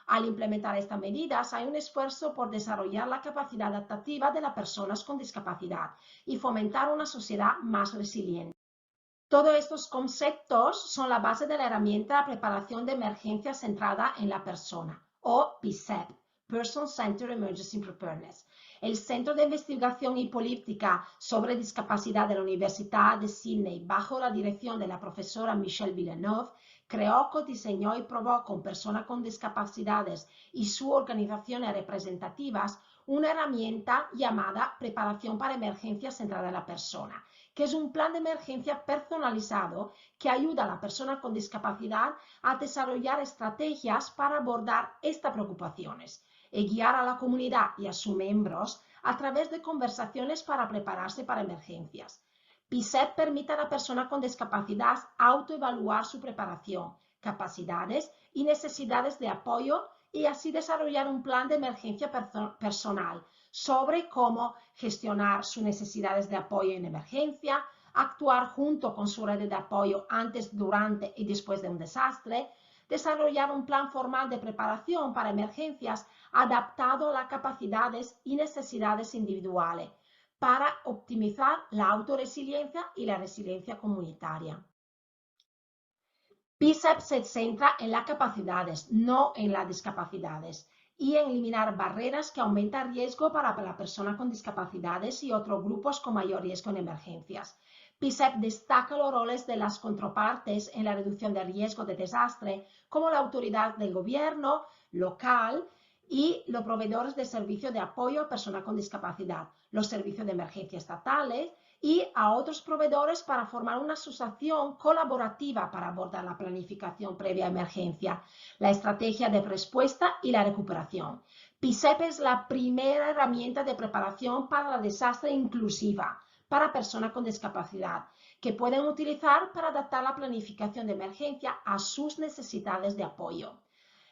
Al implementar estas medidas, hay un esfuerzo por desarrollar la capacidad adaptativa de las personas con discapacidad y fomentar una sociedad más resiliente. Todos estos conceptos son la base de la herramienta de preparación de emergencia centrada en la persona, o PCEP, Person Centered Emergency Preparedness. El Centro de Investigación y Política sobre Discapacidad de la Universidad de Sydney, bajo la dirección de la profesora Michelle Villeneuve, creó, codiseñó y probó con personas con discapacidades y sus organizaciones representativas una herramienta llamada Preparación para Emergencias Centrada en la Persona, que es un plan de emergencia personalizado que ayuda a la persona con discapacidad a desarrollar estrategias para abordar estas preocupaciones y guiar a la comunidad y a sus miembros a través de conversaciones para prepararse para emergencias. PCEP permite a la persona con discapacidad autoevaluar su preparación, capacidades y necesidades de apoyo y así desarrollar un plan de emergencia personal sobre cómo gestionar sus necesidades de apoyo en emergencia, actuar junto con su red de apoyo antes, durante y después de un desastre, desarrollar un plan formal de preparación para emergencias adaptado a las capacidades y necesidades individuales para optimizar la autorresiliencia y la resiliencia comunitaria. PCEP se centra en las capacidades, no en las discapacidades, y en eliminar barreras que aumentan el riesgo para la persona con discapacidades y otros grupos con mayor riesgo en emergencias. PCEP destaca los roles de las contrapartes en la reducción del riesgo de desastre, como la autoridad del gobierno local y los proveedores de servicios de apoyo a personas con discapacidad, los servicios de emergencia estatales y a otros proveedores para formar una asociación colaborativa para abordar la planificación previa a emergencia, la estrategia de respuesta y la recuperación. PCEP es la primera herramienta de preparación para la desastre inclusiva para personas con discapacidad que pueden utilizar para adaptar la planificación de emergencia a sus necesidades de apoyo.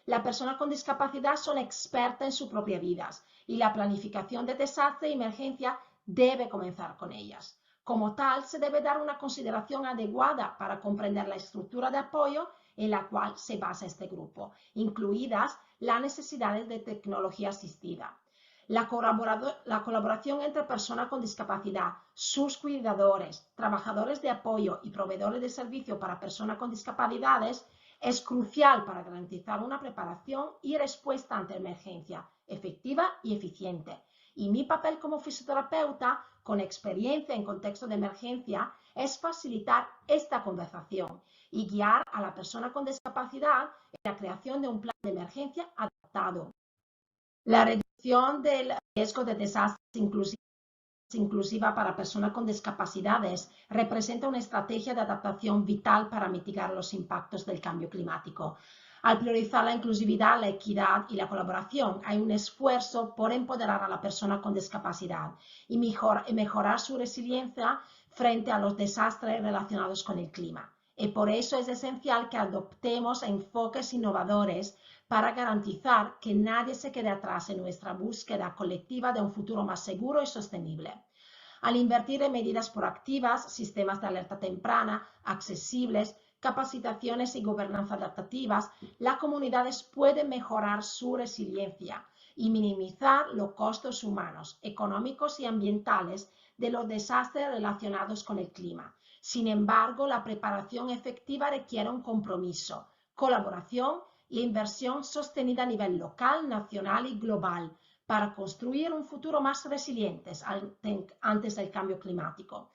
Las personas con discapacidad son expertas en sus propias vidas y la planificación de desastre y emergencia debe comenzar con ellas. Como tal, se debe dar una consideración adecuada para comprender la estructura de apoyo en la cual se basa este grupo, incluidas las necesidades de tecnología asistida. La colaboración entre personas con discapacidad, sus cuidadores, trabajadores de apoyo y proveedores de servicios para personas con discapacidades es crucial para garantizar una preparación y respuesta ante emergencia efectiva y eficiente. Y mi papel como fisioterapeuta, con experiencia en contexto de emergencia, es facilitar esta conversación y guiar a la persona con discapacidad en la creación de un plan de emergencia adaptado. La reducción del riesgo de desastres inclusiva para personas con discapacidades representa una estrategia de adaptación vital para mitigar los impactos del cambio climático. Al priorizar la inclusividad, la equidad y la colaboración, hay un esfuerzo por empoderar a la persona con discapacidad y mejorar su resiliencia frente a los desastres relacionados con el clima. Y por eso es esencial que adoptemos enfoques innovadores para garantizar que nadie se quede atrás en nuestra búsqueda colectiva de un futuro más seguro y sostenible. Al invertir en medidas proactivas, sistemas de alerta temprana, accesibles, capacitaciones y gobernanza adaptativas, las comunidades pueden mejorar su resiliencia y minimizar los costos humanos, económicos y ambientales de los desastres relacionados con el clima. Sin embargo, la preparación efectiva requiere un compromiso, colaboración y inversión sostenida a nivel local, nacional y global para construir un futuro más resiliente antes del cambio climático.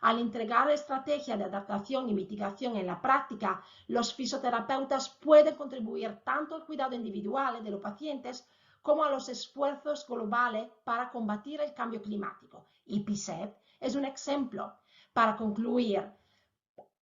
Al integrar estrategias de adaptación y mitigación en la práctica, los fisioterapeutas pueden contribuir tanto al cuidado individual de los pacientes como a los esfuerzos globales para combatir el cambio climático. Y PCEP es un ejemplo. Para concluir,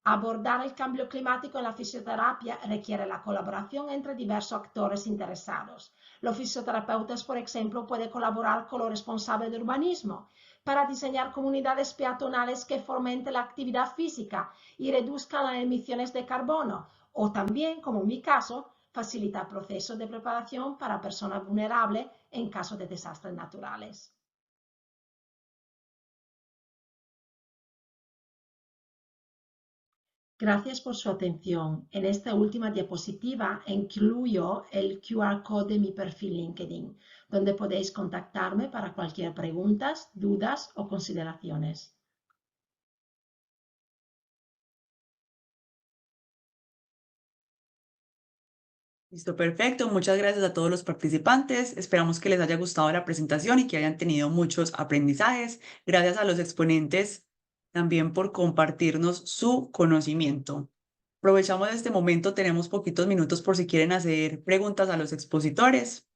abordar el cambio climático en la fisioterapia requiere la colaboración entre diversos actores interesados. Los fisioterapeutas, por ejemplo, pueden colaborar con los responsables de urbanismo para diseñar comunidades peatonales que fomenten la actividad física y reduzcan las emisiones de carbono, o también, como en mi caso, facilitar procesos de preparación para personas vulnerables en caso de desastres naturales. Gracias por su atención. En esta última diapositiva incluyo el QR code de mi perfil LinkedIn, donde podéis contactarme para cualquier pregunta, dudas o consideraciones. Listo, perfecto. Muchas gracias a todos los participantes. Esperamos que les haya gustado la presentación y que hayan tenido muchos aprendizajes. Gracias a los exponentes también por compartirnos su conocimiento. Aprovechamos este momento, tenemos poquitos minutos por si quieren hacer preguntas a los expositores.